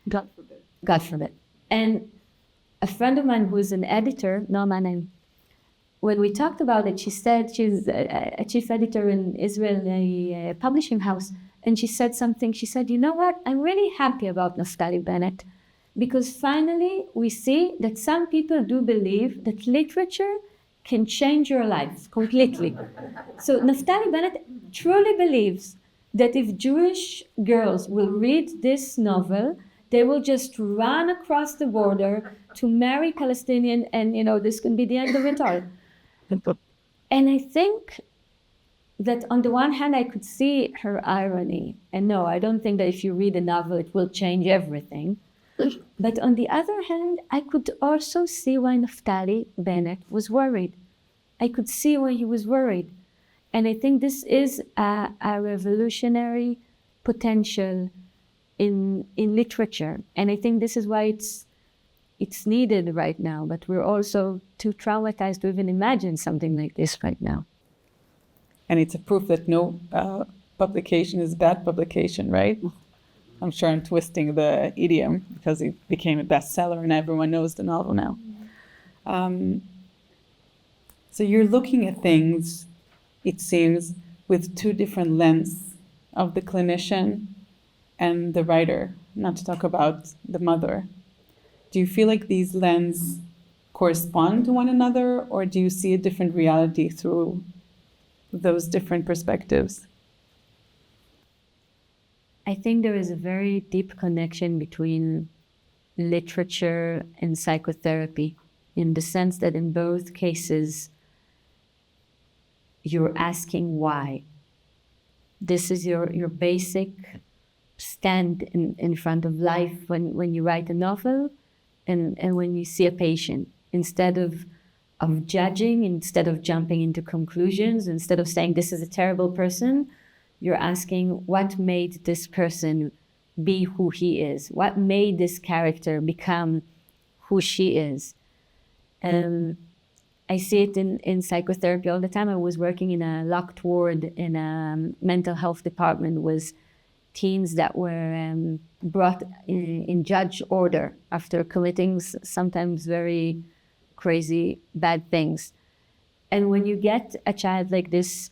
God forbid. God forbid. And a friend of mine who's an editor, Noama, when we talked about it, she said she's a chief editor in Israeli publishing house, and she said something. She said, you know what? I'm really happy about Naftali Bennett, because finally we see that some people do believe that literature can change your life completely. So Naftali Bennett truly believes that if Jewish girls will read this novel, they will just run across the border to marry Palestinian, and this can be the end of it all. And I think that on the one hand, I could see her irony. And no, I don't think that if you read a novel, it will change everything. But on the other hand, I could also see why Naftali Bennett was worried. I could see why he was worried. And I think this is a revolutionary potential in literature. And I think this is why it's needed right now. But we're also too traumatized to even imagine something like this right now. And it's a proof that no publication is bad publication, right? I'm sure I'm twisting the idiom because it became a bestseller and everyone knows the novel now. So you're looking at things, it seems, with two different lenses of the clinician and the writer, not to talk about the mother. Do you feel like these lenses correspond to one another, or do you see a different reality through those different perspectives? I think there is a very deep connection between literature and psychotherapy, in the sense that in both cases, you're asking why. This is your basic stand in front of life when you write a novel and when you see a patient. Instead of judging, instead of jumping into conclusions, instead of saying this is a terrible person, you're asking what made this person be who he is? What made this character become who she is? I see it in psychotherapy all the time. I was working in a locked ward in a mental health department with teens that were brought in judge order after committing sometimes very crazy, bad things. And when you get a child like this,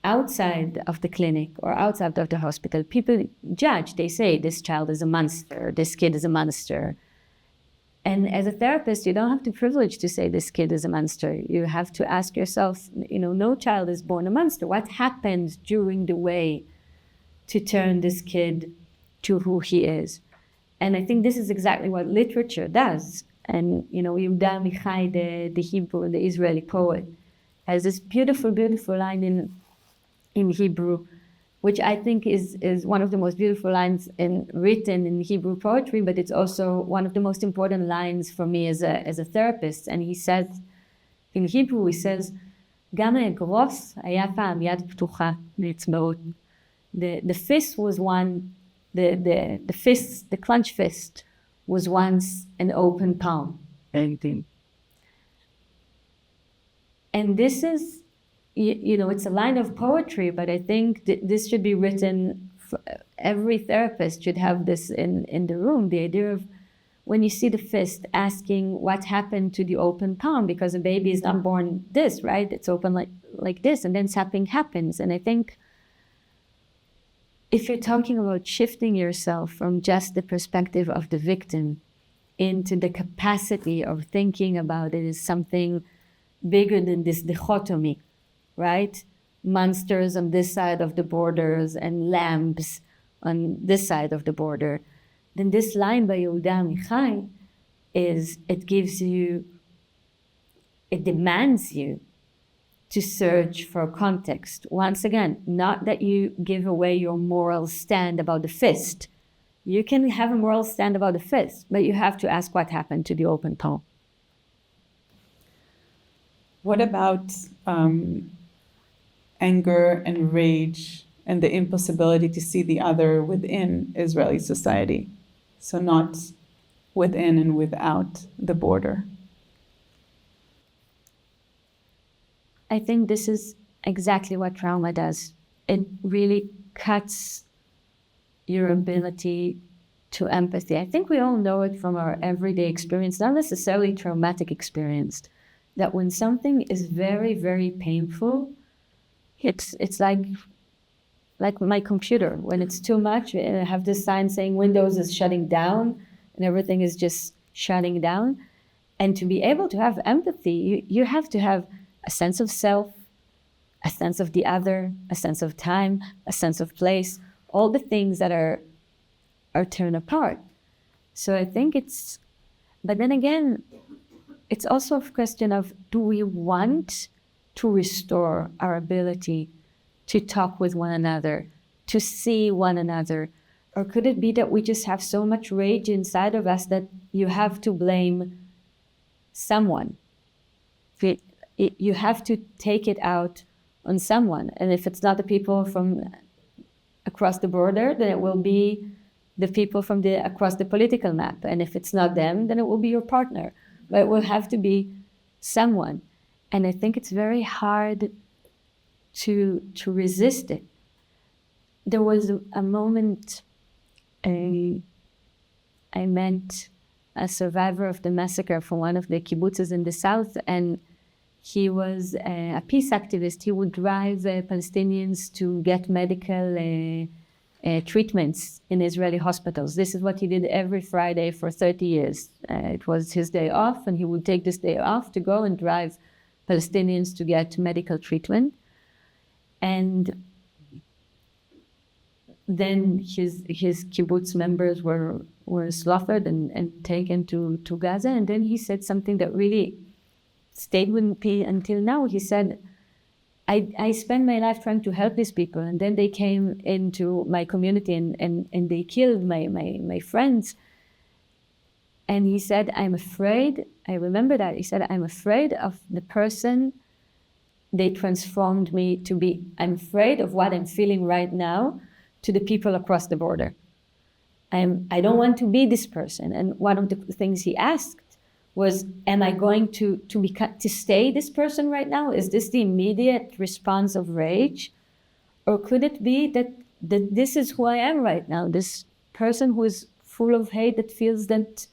outside of the clinic or outside of the hospital, people judge. They say this child is a monster, this kid is a monster. And as a therapist, you don't have the privilege to say this kid is a monster. You have to ask yourself, no child is born a monster. What happened during the way to turn this kid to who he is? And I think this is exactly what literature does. And, Yehuda Amichai, the Hebrew, the Israeli poet, has this beautiful, beautiful line in Hebrew, which I think is one of the most beautiful lines written in Hebrew poetry, but it's also one of the most important lines for me as a therapist. And he says, in Hebrew, he says, "Gam ha'egros haya pa'am yad ptucha le'etzba'ot." The fist was the clenched fist was once an open palm. Anything. And this is, it's a line of poetry, but I think this should be written. Every therapist should have this in the room. The idea of when you see the fist, asking what happened to the open palm, because a baby is not born this, right? It's open like this, and then something happens. And I think if you're talking about shifting yourself from just the perspective of the victim into the capacity of thinking about it as something bigger than this dichotomy, right? Monsters on this side of the borders and lambs on this side of the border, then this line by Yehuda Amichai it demands you to search for context. Once again, not that you give away your moral stand about the fist. You can have a moral stand about the fist, but you have to ask what happened to the open palm. What about anger and rage and the impossibility to see the other within Israeli society? So not within and without the border. I think this is exactly what trauma does. It really cuts your ability to empathy. I think we all know it from our everyday experience, not necessarily traumatic experience, that when something is very, very painful, it's like my computer. When it's too much, I have this sign saying Windows is shutting down and everything is just shutting down. And to be able to have empathy, you have to have a sense of self, a sense of the other, a sense of time, a sense of place, all the things that are torn apart. So I think but then again, it's also a question of, do we want to restore our ability to talk with one another, to see one another? Or could it be that we just have so much rage inside of us that you have to blame someone? You have to take it out on someone. And if it's not the people from across the border, then it will be the people from across the political map. And if it's not them, then it will be your partner. But it will have to be someone. And I think it's very hard to resist it. There was a moment I met a survivor of the massacre from one of the kibbutzes in the south, and he was a peace activist. He would drive Palestinians to get medical treatments in Israeli hospitals. This is what he did every Friday for 30 years. It was his day off, and he would take this day off to go and drive Palestinians to get medical treatment. And then his kibbutz members were slaughtered and taken to Gaza. And then he said something that really stayed with me until now. He said, I spent my life trying to help these people, and then they came into my community and they killed my friends. And he said, I'm afraid, I remember that, he said, I'm afraid of the person they transformed me to be. I'm afraid of what I'm feeling right now to the people across the border. I don't want to be this person. And one of the things he asked was, am I going to stay this person right now? Is this the immediate response of rage? Or could it be that this is who I am right now, this person who is full of hate, that feels that.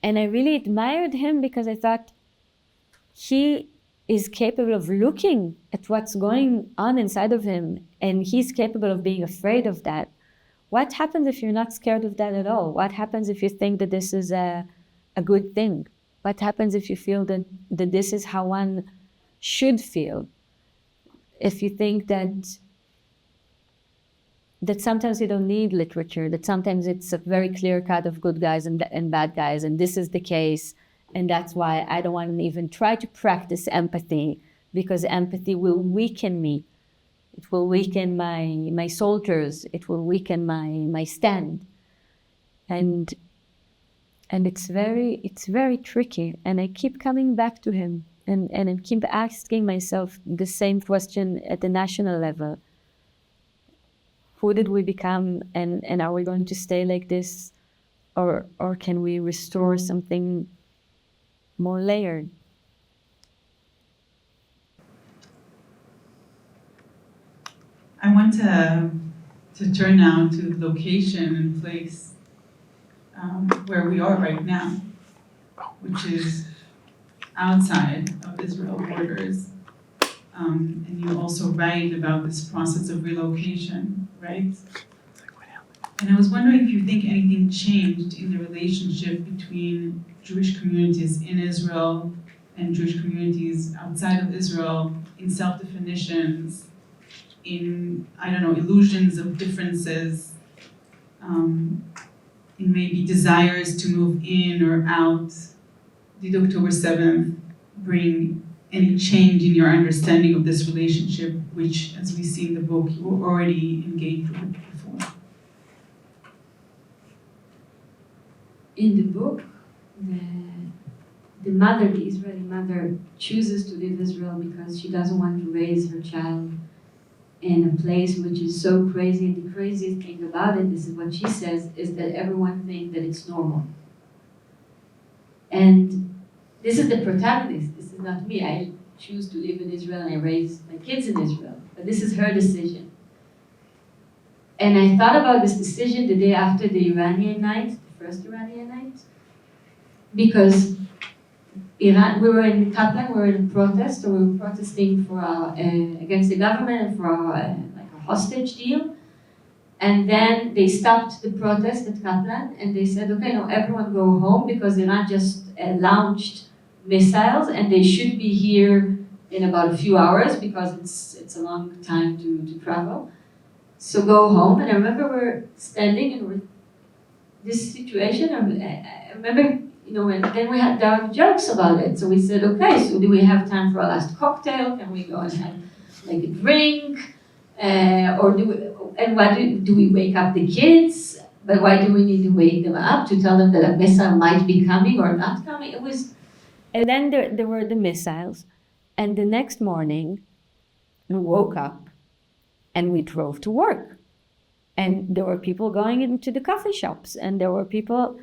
And I really admired him because I thought he is capable of looking at what's going on inside of him, and he's capable of being afraid of that. what happens if you're not scared of that at all? What happens if you think that this is a good thing? What happens if you feel that this is how one should feel? If you think that sometimes you don't need literature, that sometimes it's a very clear cut of good guys and bad guys, and this is the case, and that's why I don't want to even try to practice empathy, because empathy will weaken me. It will weaken my soldiers. It will weaken my stand. And it's very tricky. And I keep coming back to him and I keep asking myself the same question at the national level. Who did we become, and are we going to stay like this, or can we restore something more layered? I want to turn now to the location and place where we are right now, which is outside of Israel borders. And you also write about this process of relocation, right? And I was wondering if you think anything changed in the relationship between Jewish communities in Israel and Jewish communities outside of Israel in self-definitions, in, illusions of differences, in maybe desires to move in or out. Did October 7th bring any change in your understanding of this relationship, which, as we see in the book, you were already engaged with before? In the book, the Israeli mother, chooses to leave Israel because she doesn't want to raise her child in a place which is so crazy. And the craziest thing about it, this is what she says, is that everyone thinks that it's normal. And this is the protagonist. This is not me. I choose to live in Israel and I raise my kids in Israel. But this is her decision. And I thought about this decision the day after the Iranian night, the first Iranian night, because we were in Kaplan, we were in protest, or we were protesting for against the government and for a hostage deal. And then they stopped the protest at Kaplan and they said, okay, now everyone go home because Iran just launched missiles and they should be here in about a few hours because it's a long time to travel. So go home. And I remember we're standing and we're this situation. I remember, and then we had dark jokes about it. So we said, okay, so do we have time for a last cocktail? Can we go and have a drink? Or do we wake up the kids? But why do we need to wake them up to tell them that a missile might be coming or not coming? It was. And then there were the missiles. And the next morning, we woke up and we drove to work. And there were people going into the coffee shops. And there were people,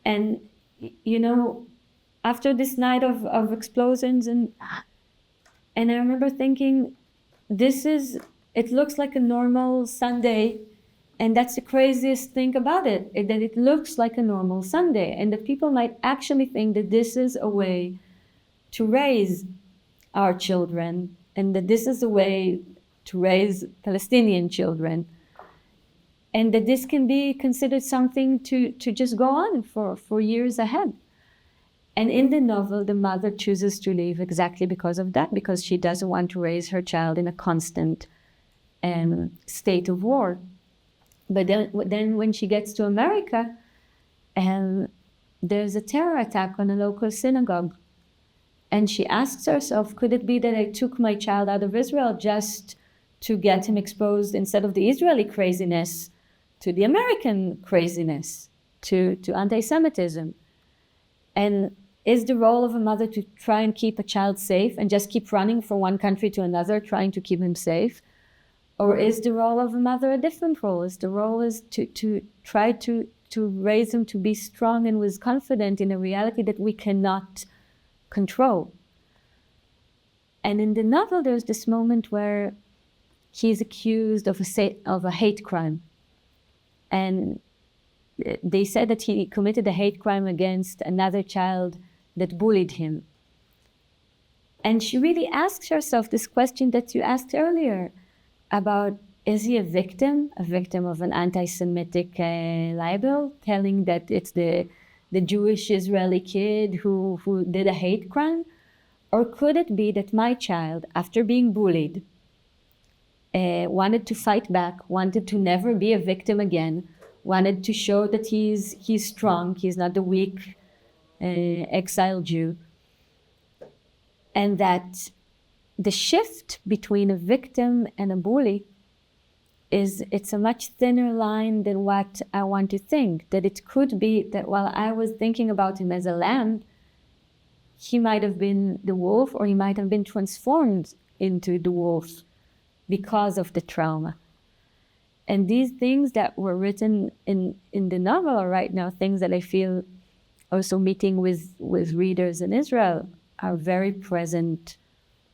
and after this night of explosions, and I remember thinking, it looks like a normal Sunday, and that's the craziest thing about it, that it looks like a normal Sunday, and that people might actually think that this is a way to raise our children, and that this is a way to raise Palestinian children, and that this can be considered something to just go on for years ahead. And in the novel, the mother chooses to leave exactly because of that, because she doesn't want to raise her child in a constant state of war. But then when she gets to America, there's a terror attack on a local synagogue. And she asks herself, could it be that I took my child out of Israel just to get him exposed, instead of the Israeli craziness, to the American craziness, to anti-Semitism? And is the role of a mother to try and keep a child safe and just keep running from one country to another, trying to keep him safe? Or is the role of a mother a different role? Is the role is to try to raise him to be strong and with confident in a reality that we cannot control? And in the novel, there's this moment where he's accused of a hate crime. And they said that he committed a hate crime against another child that bullied him. And she really asks herself this question that you asked earlier about is he a victim of an anti-Semitic libel, telling that it's the Jewish Israeli kid who did a hate crime? Or could it be that my child, after being bullied, wanted to fight back, wanted to never be a victim again, wanted to show that he's strong, he's not the weak exiled Jew, and that the shift between a victim and a bully it's a much thinner line than what I want to think. That it could be that while I was thinking about him as a lamb, he might have been the wolf, or he might have been transformed into the wolf because of the trauma. And these things that were written in the novel are right now things that I feel also meeting with readers in Israel are very present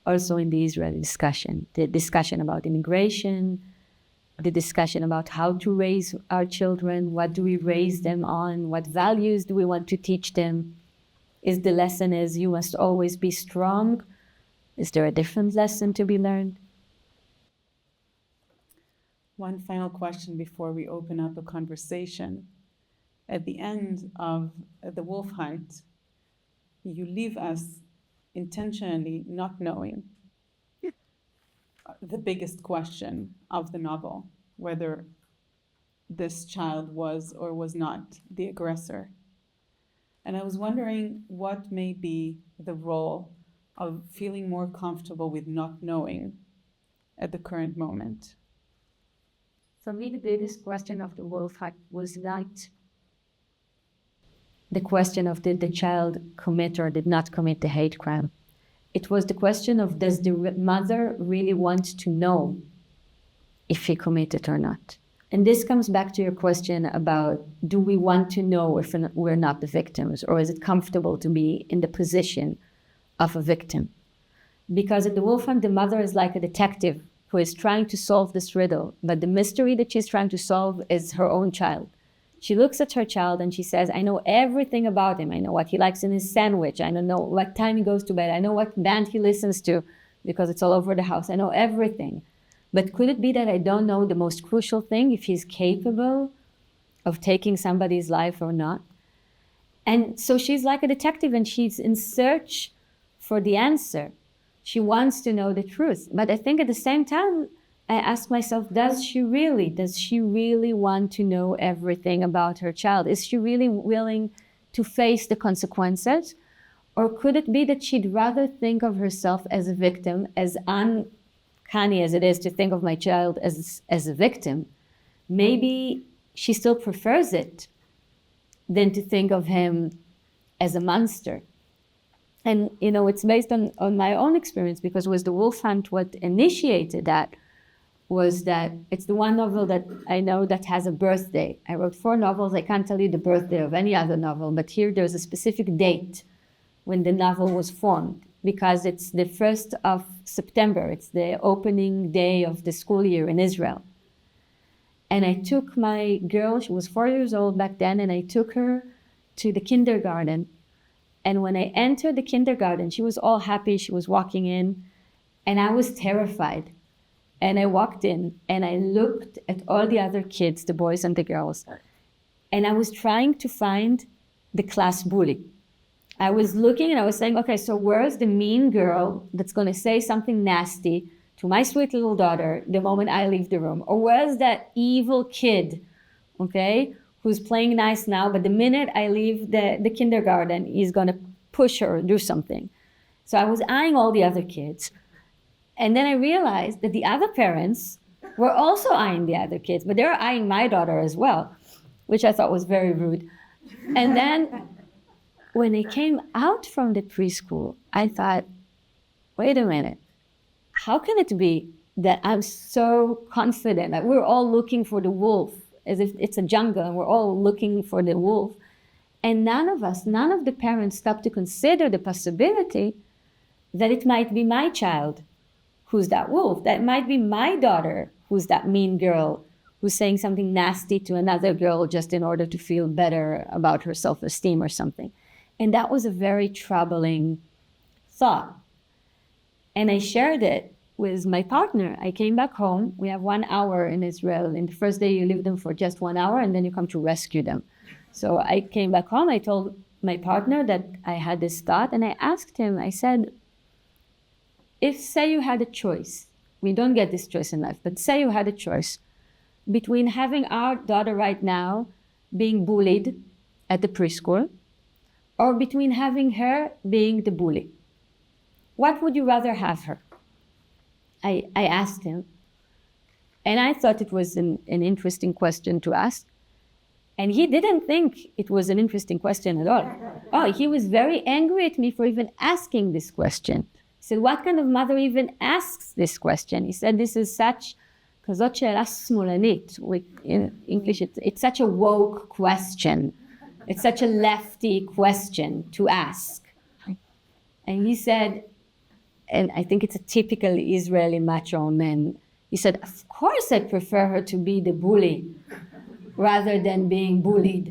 also in the Israeli discussion. The discussion about immigration, the discussion about how to raise our children, what do we raise them on, what values do we want to teach them. Is the lesson is you must always be strong? Is there a different lesson to be learned? One final question before we open up a conversation. At the end of the wolf hunt, you leave us intentionally not knowing the biggest question of the novel, whether this child was or was not the aggressor. And I was wondering what may be the role of feeling more comfortable with not knowing at the current moment. For me, the biggest question of the wolf hunt was not the question of did the child commit or did not commit the hate crime. It was the question of does the mother really want to know if he committed or not? And this comes back to your question about do we want to know if we're not the victims, or is it comfortable to be in the position of a victim? Because at the wolf hunt, the mother is like a detective who is trying to solve this riddle, but the mystery that she's trying to solve is her own child. She looks at her child and she says, I know everything about him. I know what he likes in his sandwich. I know what time he goes to bed. I know what band he listens to because it's all over the house. I know everything. But could it be that I don't know the most crucial thing, if he's capable of taking somebody's life or not? And so she's like a detective and she's in search for the answer. She wants to know the truth. But I think at the same time, I ask myself, does she really want to know everything about her child? Is she really willing to face the consequences? Or could it be that she'd rather think of herself as a victim, as uncanny as it is to think of my child as a victim? Maybe she still prefers it than to think of him as a monster. And, it's based on my own experience, because with the wolf hunt, what initiated that was that it's the one novel that I know that has a birthday. I wrote 4 novels. I can't tell you the birthday of any other novel, but here there's a specific date when the novel was formed, because it's the 1st of September. It's the opening day of the school year in Israel. And I took my girl, she was 4 years old back then, and I took her to the kindergarten. And when I entered the kindergarten, she was all happy. She was walking in, and I was terrified. And I walked in and I looked at all the other kids, the boys and the girls, and I was trying to find the class bully. I was looking and I was saying, okay, so where's the mean girl that's going to say something nasty to my sweet little daughter the moment I leave the room? Or where's that evil kid, okay, who's playing nice now, but the minute I leave the kindergarten, he's going to push her or do something. So I was eyeing all the other kids. And then I realized that the other parents were also eyeing the other kids, but they were eyeing my daughter as well, which I thought was very rude. And then when I came out from the preschool, I thought, wait a minute, how can it be that I'm so confident that we're all looking for the wolf, as if it's a jungle and we're all looking for the wolf, and none of the parents stopped to consider the possibility that it might be my child who's that wolf, that might be my daughter who's that mean girl who's saying something nasty to another girl just in order to feel better about her self-esteem or something. And that was a very troubling thought. And I shared it with my partner. I came back home. We have 1 hour in Israel. In the first day, you leave them for just 1 hour, and then you come to rescue them. So I came back home. I told my partner that I had this thought, and I asked him, I said, if, say, you had a choice, we don't get this choice in life, but say you had a choice between having our daughter right now being bullied at the preschool, or between having her being the bully, what would you rather have her? I asked him, and I thought it was an interesting question to ask. And he didn't think it was an interesting question at all. Oh, he was very angry at me for even asking this question. He said, what kind of mother even asks this question? He said, this is such, כזאת שאלה שמאלנית. In English, it's such a woke question. It's such a lefty question to ask. And he said, and I think it's a typical Israeli macho man, he said, of course I prefer her to be the bully rather than being bullied.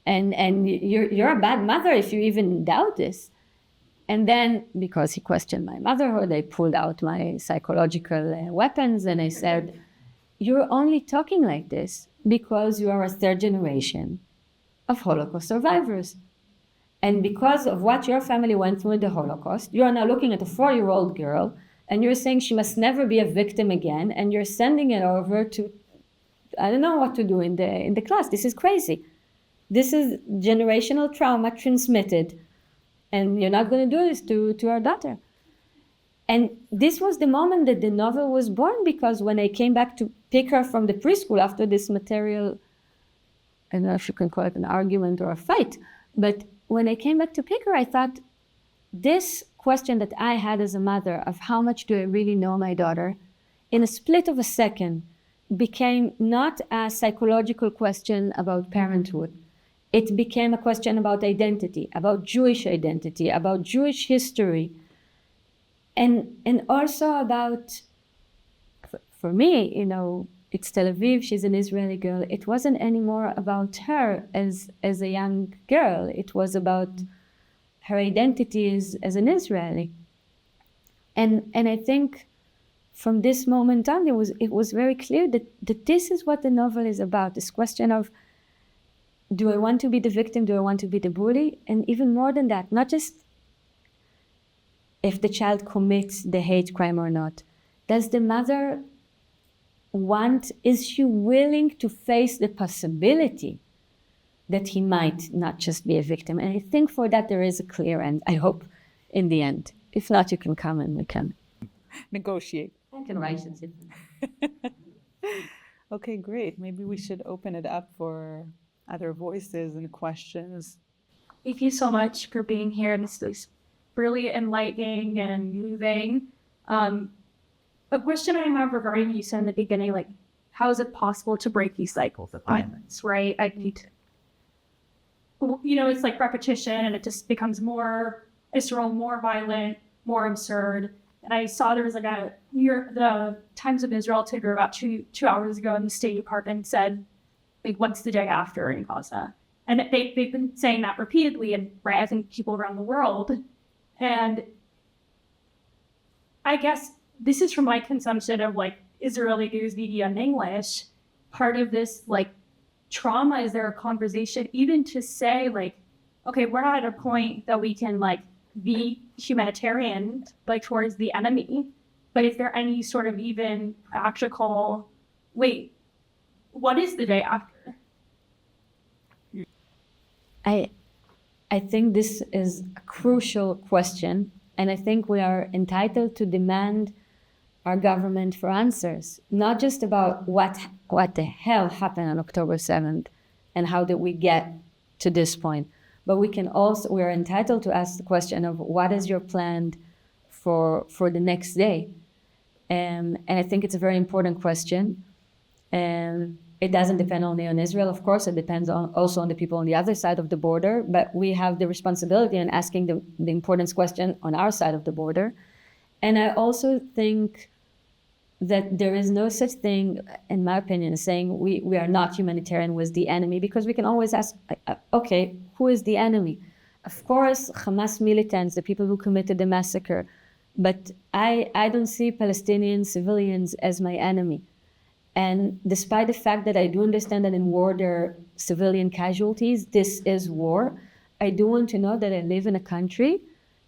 And you're a bad mother if you even doubt this. And then, because he questioned my motherhood, I pulled out my psychological weapons and I said, you're only talking like this because you are a third generation of Holocaust survivors. And because of what your family went through in the Holocaust, you are now looking at a 4-year-old girl and you're saying she must never be a victim again, and you're sending it over to, I don't know what to do in the class. This is crazy. This is generational trauma transmitted, and you're not going to do this to our daughter. And this was the moment that the novel was born, because when I came back to pick her from the preschool after this material, I don't know if you can call it an argument or a fight, but when I came back to pick her, I thought this question that I had as a mother of how much do I really know my daughter, in a split of a second, became not a psychological question about parenthood. It became a question about identity, about Jewish identity, about Jewish history, and also about, for me, you know, it's Tel Aviv, she's an Israeli girl. It wasn't anymore about her as a young girl. It was about her identity as an Israeli. And I think from this moment on, it was very clear that this is what the novel is about, this question of, do I want to be the victim? Do I want to be the bully? And even more than that, not just if the child commits the hate crime or not. Does the mother is she willing to face the possibility that he might not just be a victim? And I think for that there is a clear end, I hope, in the end. If not, you can come and we can negotiate. I can write it. Okay, great. Maybe we should open it up for other voices and questions. Thank you so much for being here. This is really enlightening and moving. A question I have regarding you said in the beginning, like, how is it possible to break these cycles of violence, right? I need to, you know, it's like repetition, and it just becomes more visceral, more violent, more absurd. And I saw there was like the Times of Israel Tigger about two hours ago, and the State Department said, like, what's the day after in Gaza? And they've been saying that repeatedly, and right, I think people around the world. And I guess this is from my consumption of like Israeli news media in English. Part of this like trauma is there a conversation even to say like, okay, we're not at a point that we can like be humanitarian like towards the enemy, but is there any sort of even practical, wait, what is the day after? I think this is a crucial question, and I think we are entitled to demand our government for answers, not just about what the hell happened on October 7th and how did we get to this point, but we are entitled to ask the question of what is your plan for the next day. And I think it's a very important question. And it doesn't depend only on Israel, of course, it depends also on the people on the other side of the border, but we have the responsibility in asking the importance question on our side of the border. And I also think that there is no such thing, in my opinion, as saying we are not humanitarian with the enemy, because we can always ask, okay, who is the enemy? Of course, Hamas militants, the people who committed the massacre, But I don't see Palestinian civilians as my enemy. And despite the fact that I do understand that in war there are civilian casualties, this is war, I do want to know that I live in a country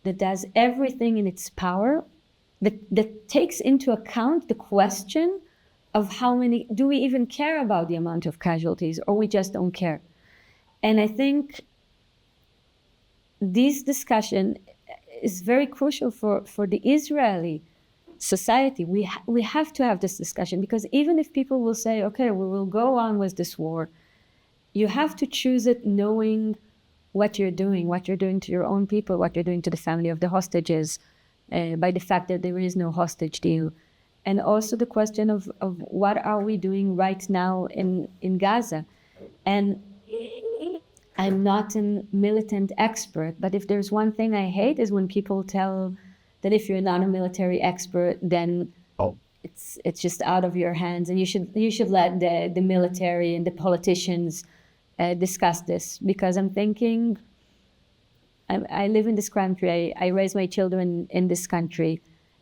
that does everything in its power, that takes into account the question of how many, do we even care about the amount of casualties, or we just don't care? And I think this discussion is very crucial for the Israeli society. We have to have this discussion, because even if people will say, okay, we will go on with this war, you have to choose it knowing what you're doing to your own people, what you're doing to the family of the hostages, by the fact that there is no hostage deal. And also the question of what are we doing right now in Gaza. And I'm not a militant expert, but if there's one thing I hate is when people tell that if you're not a military expert, then it's just out of your hands, and you should let the military and the politicians discuss this. Because I'm thinking, I live in this country, I raise my children in this country,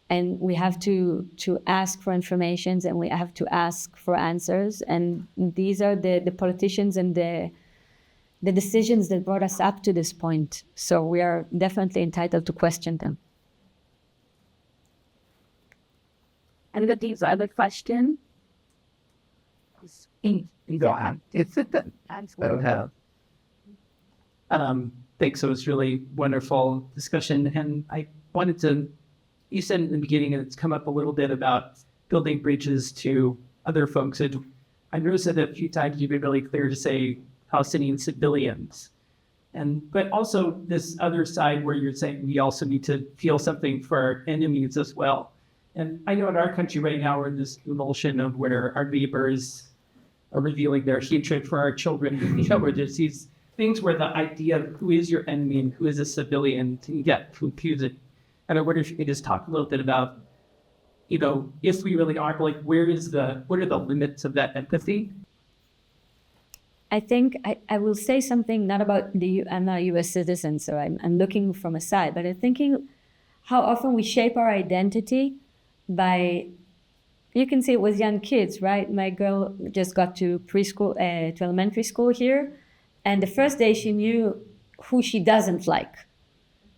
and we have to ask for information, and we have to ask for answers, and these are the politicians and the decisions that brought us up to this point. So we are definitely entitled to question them. And the these other question. Go on. Thanks. So it was really wonderful discussion. And I wanted to, you said in the beginning, and it's come up a little bit about building bridges to other folks. And I noticed that a few times you've been really clear to say Palestinian civilians. But also this other side where you're saying we also need to feel something for our enemies as well. And I know in our country right now, we're in this emulsion of where our neighbors are revealing their hatred for our children. Where there's these things where the idea of who is your enemy and who is a civilian can get confusing. And I wonder if you could just talk a little bit about, if we really are, like, what are the limits of that empathy? I think I will say something not about I'm not a U.S. citizen, so I'm looking from a side, but I'm thinking how often we shape our identity by, you can see it with young kids, right? My girl just got to preschool, to elementary school here, and the first day she knew who she doesn't like.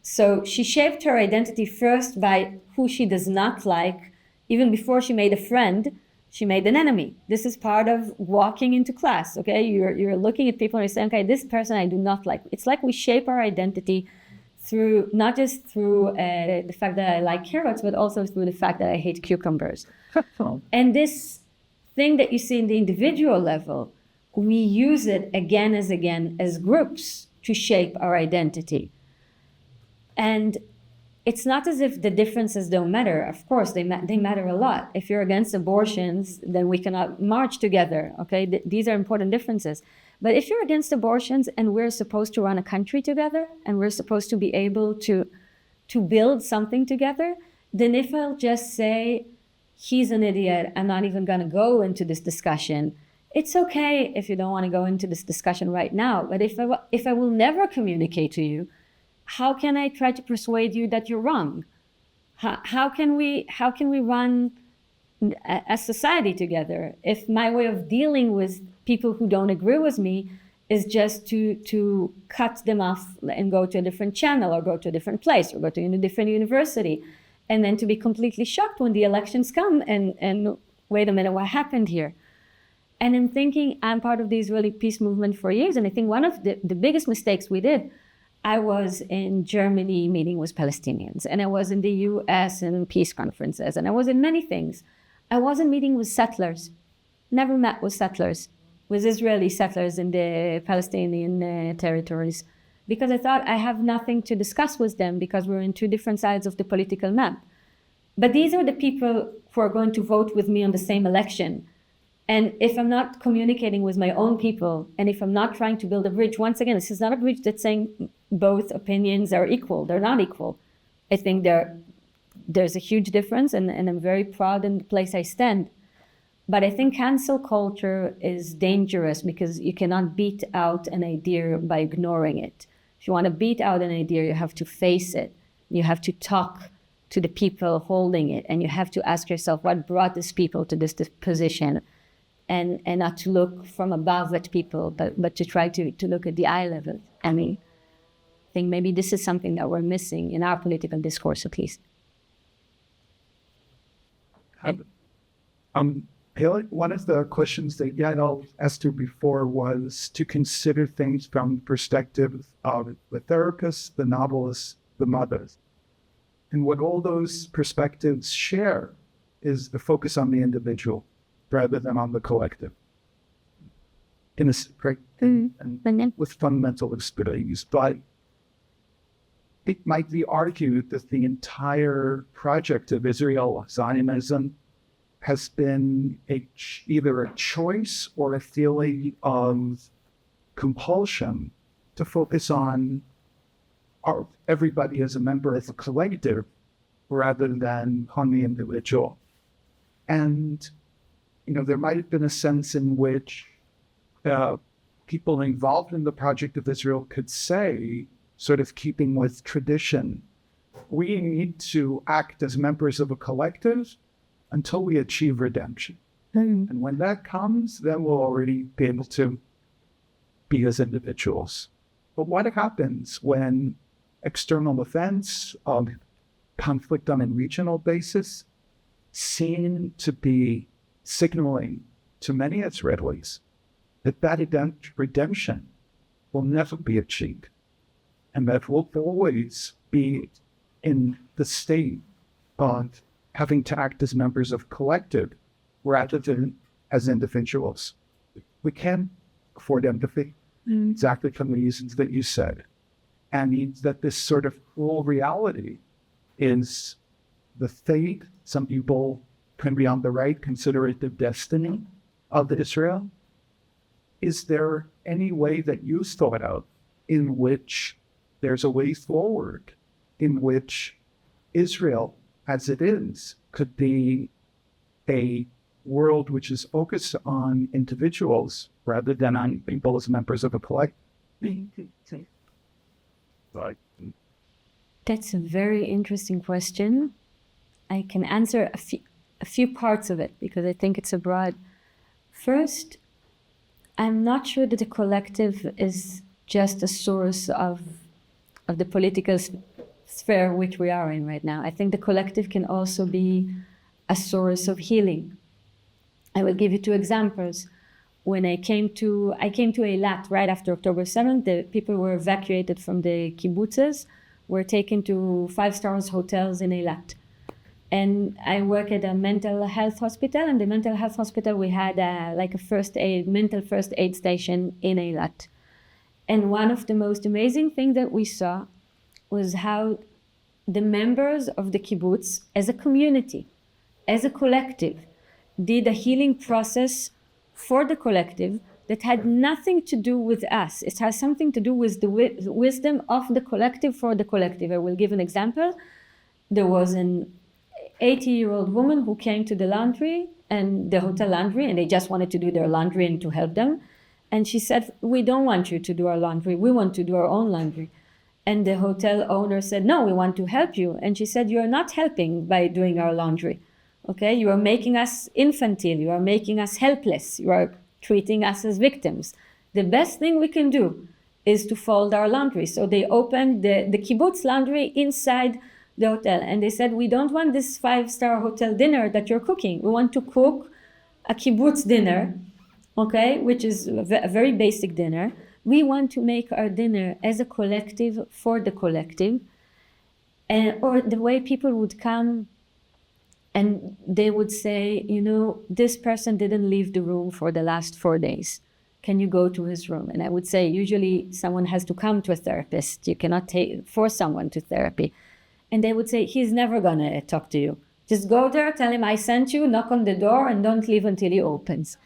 So she shaped her identity first by who she does not like. Even before she made a friend, she made an enemy. This is part of walking into class, okay? You're looking at people and you're saying, okay, this person I do not like. It's like we shape our identity through, not just through the fact that I like carrots, but also through the fact that I hate cucumbers. And this thing that you see in the individual level, we use it again as groups to shape our identity. And it's not as if the differences don't matter. Of course, they matter a lot. If you're against abortions, then we cannot march together, okay? These are important differences. But if you're against abortions and we're supposed to run a country together and we're supposed to be able to build something together, then if I'll just say, he's an idiot, I'm not even gonna go into this discussion, it's okay if you don't wanna go into this discussion right now. But if I will never communicate to you, how can I try to persuade you that you're wrong? How can we run a society together if my way of dealing with people who don't agree with me is just to cut them off and go to a different channel or go to a different place or go to a different university, and then to be completely shocked when the elections come and wait a minute, what happened here? And I'm thinking, I'm part of the Israeli peace movement for years, and I think one of the biggest mistakes we did, I was in Germany meeting with Palestinians, and I was in the US in peace conferences, and I was in many things. I wasn't meeting with settlers, never met with settlers, with Israeli settlers in the Palestinian territories, because I thought I have nothing to discuss with them because we're in two different sides of the political map. But these are the people who are going to vote with me on the same election. And if I'm not communicating with my own people, and if I'm not trying to build a bridge, once again, this is not a bridge that's saying both opinions are equal. They're not equal. I think there's a huge difference, and I'm very proud in the place I stand. But I think cancel culture is dangerous because you cannot beat out an idea by ignoring it. If you want to beat out an idea, you have to face it. You have to talk to the people holding it. And you have to ask yourself, what brought these people to this position? And not to look from above at people, but to try to look at the eye level. I mean, I think maybe this is something that we're missing in our political discourse, at least. One of the questions that Yael asked you before was to consider things from the perspective of the therapist, the novelist, the mothers. And what all those perspectives share is the focus on the individual rather than on the collective. In a right, and with fundamental experience. But it might be argued that the entire project of Israel Zionism has been either a choice or a feeling of compulsion to focus on everybody as a member of a collective rather than on the individual. And, there might have been a sense in which people involved in the Project of Israel could say, sort of keeping with tradition, we need to act as members of a collective until we achieve redemption. And when that comes, then we'll already be able to be as individuals. But what happens when external events of conflict on a regional basis seem to be signaling to many Israelis that redemption will never be achieved, and that we'll always be in the state of having to act as members of collective rather than as individuals. We can't afford empathy, exactly for the reasons that you said. And that this sort of cruel reality is the fate, some people can be on the right, consider it the destiny of Israel. Is there any way that you thought out in which there's a way forward, in which Israel, as it is, could be a world which is focused on individuals rather than on people as members of a collective? That's a very interesting question. I can answer a few parts of it because I think it's a broad. First, I'm not sure that the collective is just a source of the political sphere which we are in right now. I think the collective can also be a source of healing. I will give you 2 examples. When I came to Eilat right after October 7th, the people were evacuated from the kibbutzes, were taken to 5-star hotels in Eilat. And I work at a mental health hospital, and the mental health hospital, we had a mental first aid station in Eilat. And one of the most amazing things that we saw was how the members of the kibbutz, as a community, as a collective, did a healing process for the collective that had nothing to do with us. It has something to do with the wisdom of the collective for the collective. I will give an example. There was an 80-year-old woman who came to the laundry and the hotel laundry, and they just wanted to do their laundry and to help them. And she said, we don't want you to do our laundry. We want to do our own laundry. And the hotel owner said, no, we want to help you. And she said, you're not helping by doing our laundry. Okay, you are making us infantile. You are making us helpless. You are treating us as victims. The best thing we can do is to fold our laundry. So they opened the kibbutz laundry inside the hotel. And they said, we don't want this 5-star hotel dinner that you're cooking. We want to cook a kibbutz dinner, okay, which is a very basic dinner. We want to make our dinner as a collective for the collective. Or the way people would come and they would say, this person didn't leave the room for the last 4 days. Can you go to his room? And I would say, usually someone has to come to a therapist. You cannot force someone to therapy. And they would say, he's never gonna talk to you. Just go there, tell him I sent you, knock on the door, and don't leave until he opens.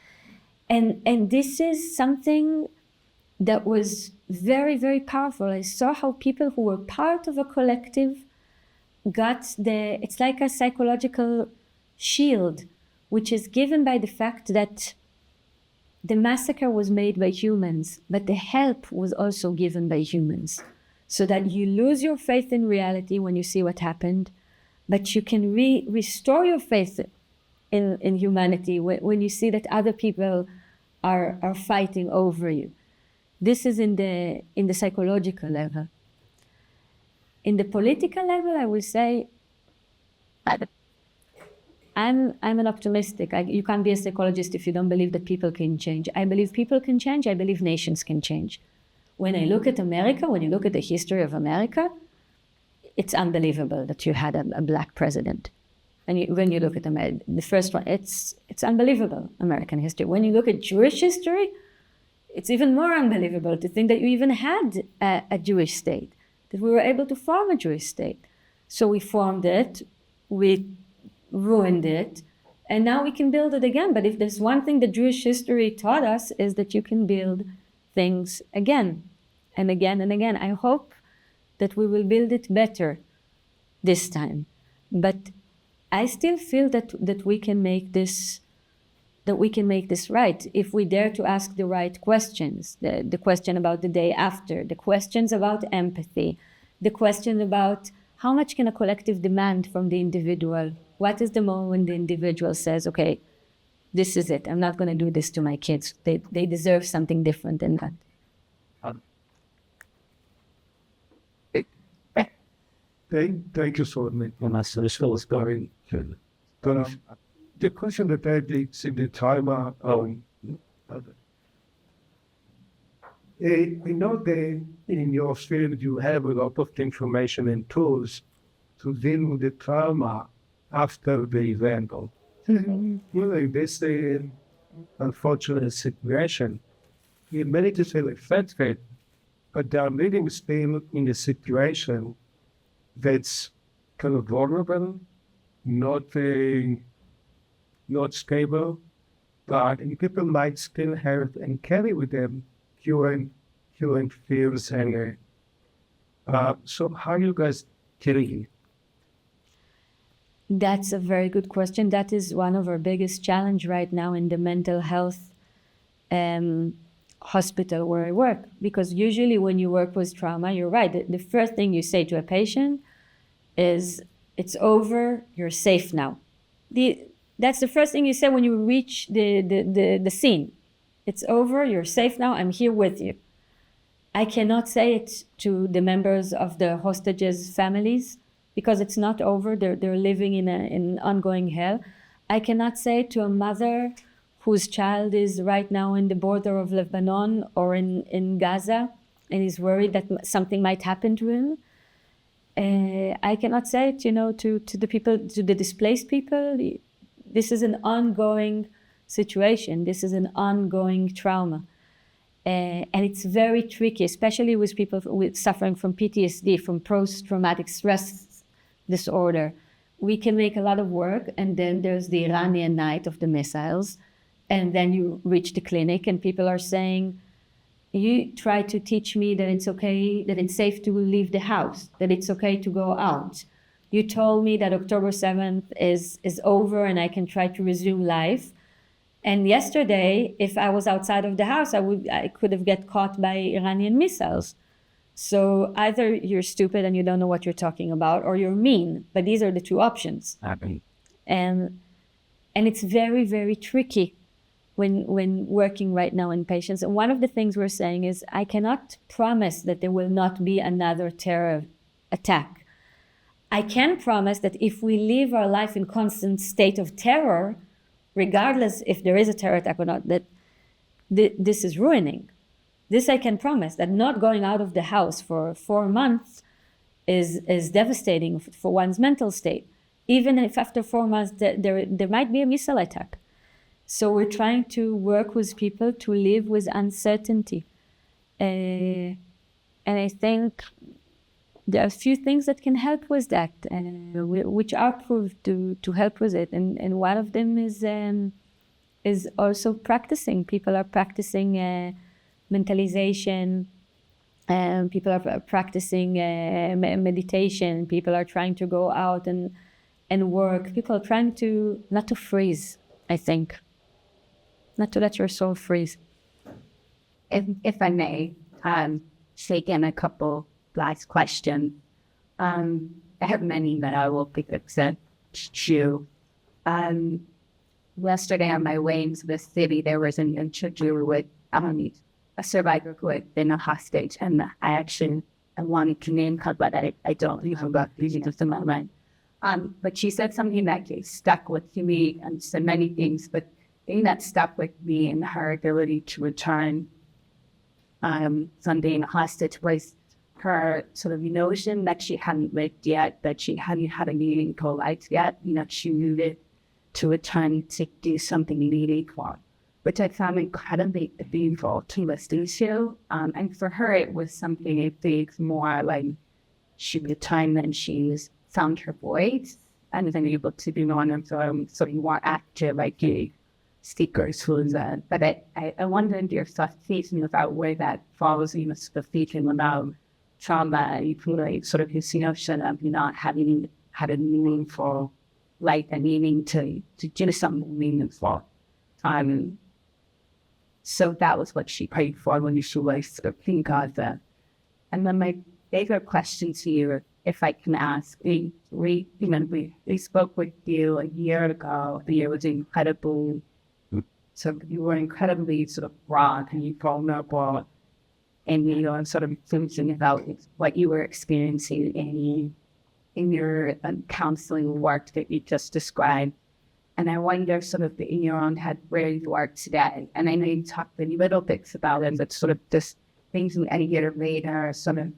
And this is something that was very, very powerful. I saw how people who were part of a collective it's like a psychological shield, which is given by the fact that the massacre was made by humans, but the help was also given by humans. So that you lose your faith in reality when you see what happened, but you can restore your faith in humanity when you see that other people are fighting over you. This is in the psychological level. In the political level, I will say, I'm an optimistic. You can't be a psychologist if you don't believe that people can change. I believe people can change. I believe nations can change. When I look at America, when you look at the history of America, it's unbelievable that you had a black president. And when you look at the first one, it's unbelievable, American history. When you look at Jewish history, it's even more unbelievable to think that you even had a Jewish state, that we were able to form a Jewish state. So we formed it, we ruined it, and now we can build it again. But if there's one thing that Jewish history taught us, is that you can build things again and again and again. I hope that we will build it better this time. But I still feel that we can make this right if we dare to ask the right questions. The question about the day after, the questions about empathy, the question about how much can a collective demand from the individual? What is the moment when the individual says, okay, this is it. I'm not going to do this to my kids. They deserve something different than that. Thank you so much. The question that I did in the time, we know that in your field you have a lot of information and tools to deal with the trauma after the event. This unfortunate situation, it many to feel affected, but they are living still in a situation that's kind of vulnerable, not stable, but people might still have and carry with them current fears and so how you guys carry it? That's a very good question. That is one of our biggest challenge right now in the mental health hospital where I work. Because usually when you work with trauma, you're right. The first thing you say to a patient is, it's over, you're safe now. That's the first thing you say when you reach the scene. It's over, you're safe now, I'm here with you. I cannot say it to the members of the hostages' families, because it's not over. They're living in an ongoing hell. I cannot say to a mother whose child is right now in the border of Lebanon or in Gaza and is worried that something might happen to him. I cannot say it, to the people, to the displaced people. This is an ongoing situation. This is an ongoing trauma. And it's very tricky, especially with people suffering from PTSD, from post-traumatic stress disorder. We can make a lot of work, and then there's the Iranian night of the missiles, and then you reach the clinic and people are saying, you try to teach me that it's okay, that it's safe to leave the house, that it's okay to go out. You told me that October 7th is over and I can try to resume life. And yesterday, if I was outside of the house, I could have get caught by Iranian missiles. So either you're stupid and you don't know what you're talking about, or you're mean. But these are the two options. And it's very, very tricky when working right now in patients. And one of the things we're saying is, I cannot promise that there will not be another terror attack. I can promise that if we live our life in constant state of terror, regardless if there is a terror attack or not, that this is ruining. This I can promise, that not going out of the house for 4 months is devastating for one's mental state. Even if after 4 months there might be a missile attack. So we're trying to work with people to live with uncertainty. And I think there are a few things that can help with that, which are proved to help with it. And one of them is also practicing. People are practicing mentalization, people are practicing meditation, people are trying to go out and work. People are trying to not to freeze, I think. Not to let your soul freeze. If I may, take in a couple last questions. I have many that I will pick up set you. Yesterday on my way into the city, there was an interview with a survivor who had been a hostage, and I wanted to name her, but I don't remember the moment. But she said something that stuck with me, and said many things, but the thing that stuck with me in her ability to return from being a hostage was her sort of notion that she hadn't lived yet, that she hadn't had a meaningful life yet, she needed to return to do something meaningful, which I found incredibly painful to listen to. And for her, it was something I think more like she returned and she's found her voice and been able to be one of them sort of more active, like speakers who's but I wondered your thinking about where that falls in the thinking about trauma, sort of his notion of not having had a meaningful life and needing to do something meaningful. So that was what she prayed for when you should sort of think of that. And then my favorite question to you, if I can ask, we spoke with you a year ago. The year was incredible. So you were incredibly sort of raw and you vulnerable, and sort of thinking about what you were experiencing in your counseling work that you just described. And I wonder sort of in your own head where you are today. And I know you talked a little bit about it, but sort of just things a year later, sort of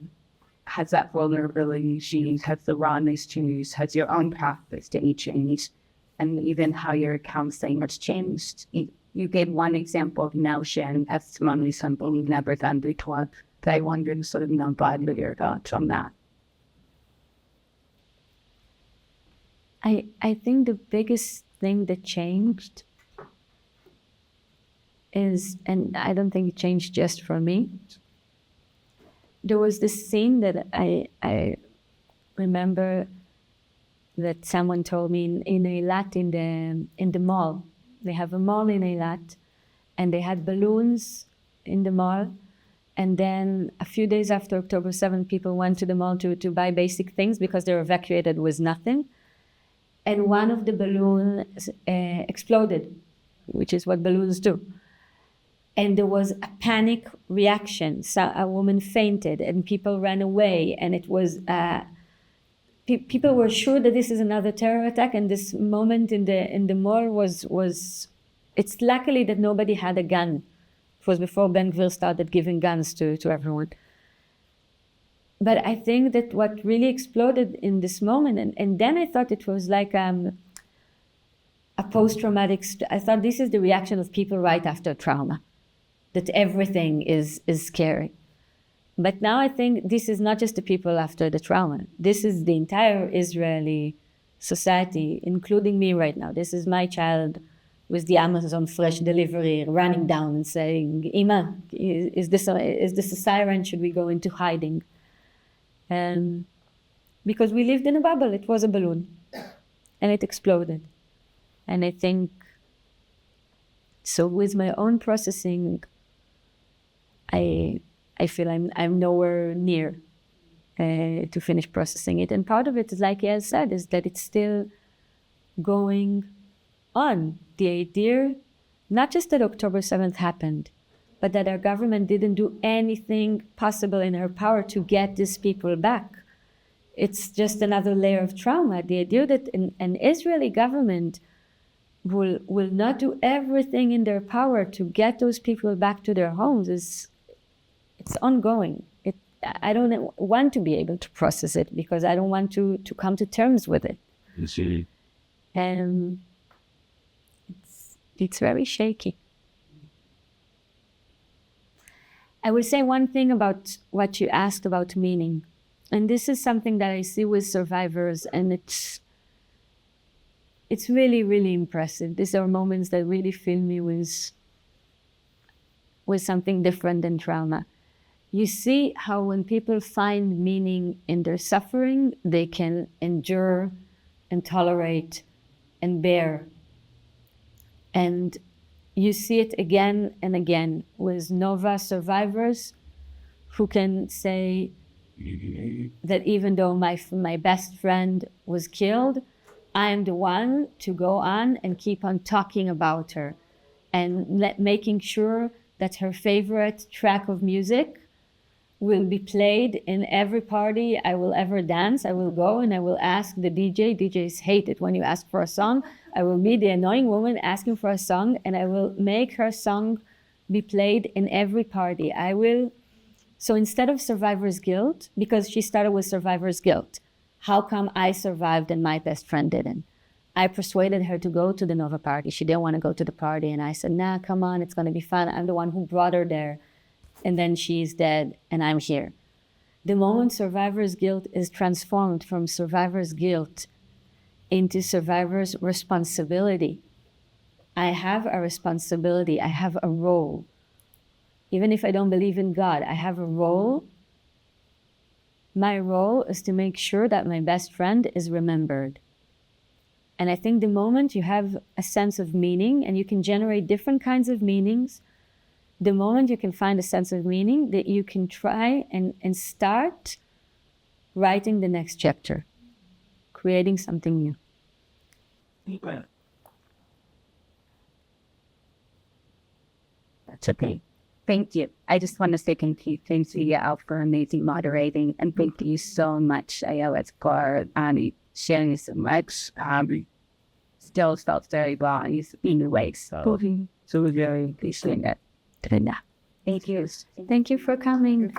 has that vulnerability changed, has the rawness changed, has your own practice changed, and even how your counseling has changed. You gave one example of now sharing testimony, something you've never done before, but I wondered sort of, broadly your thoughts on that. I think the biggest thing that changed is, and I don't think it changed just for me, there was this scene that I remember that someone told me in Eilat, in the mall. They have a mall in Eilat, and they had balloons in the mall. And then a few days after October 7th, people went to the mall to buy basic things because they were evacuated with nothing. And one of the balloons exploded, which is what balloons do. And there was a panic reaction. So a woman fainted and people ran away. And it was, people were sure that this is another terror attack. And this moment in the mall was, it's luckily that nobody had a gun. It was before Ben-Gurion started giving guns to everyone. But I think that what really exploded in this moment, and then I thought it was like a post-traumatic, I thought this is the reaction of people right after trauma, that everything is scary. But now I think this is not just the people after the trauma. This is the entire Israeli society, including me right now. This is my child with the Amazon Fresh delivery running down and saying, Ima, is this a siren? Should we go into hiding? And because we lived in a bubble, it was a balloon and it exploded. And I think, so with my own processing, I feel I'm nowhere near to finish processing it. And part of it is, like Yael said, is that it's still going on. The idea, not just that October 7th happened, but that our government didn't do anything possible in her power to get these people back. It's just another layer of trauma. The idea that an Israeli government will not do everything in their power to get those people back to their homes it's ongoing. I don't want to be able to process it because I don't want to come to terms with it. You see. And it's very shaky. I will say one thing about what you asked about meaning. And this is something that I see with survivors, and it's really, really impressive. These are moments that really fill me with something different than trauma. You see how when people find meaning in their suffering, they can endure and tolerate and bear. And you see it again and again with Nova survivors who can say, that even though my best friend was killed, I am the one to go on and keep on talking about her and making sure that her favorite track of music will be played in every party I will ever dance. I will go and I will ask the DJ. DJs hate it when you ask for a song. I will be the annoying woman asking for a song, and I will make her song be played in every party. So instead of survivor's guilt, because she started with survivor's guilt, how come I survived and my best friend didn't? I persuaded her to go to the Nova party. She didn't want to go to the party. And I said, nah, come on, it's going to be fun. I'm the one who brought her there. And then she's dead and I'm here. The moment survivor's guilt is transformed from survivor's guilt into survivor's responsibility. I have a responsibility. I have a role. Even if I don't believe in God, I have a role. My role is to make sure that my best friend is remembered. And I think the moment you have a sense of meaning, and you can generate different kinds of meanings, the moment you can find a sense of meaning, that you can try and start writing the next chapter, creating something new. That's okay. Thank you. I just want to say thank you Yael for amazing moderating, and thank you so much, Ayelet, for sharing so much. Still felt very well and used to be in the way, so we very appreciate it. Thank you. Thank you for coming.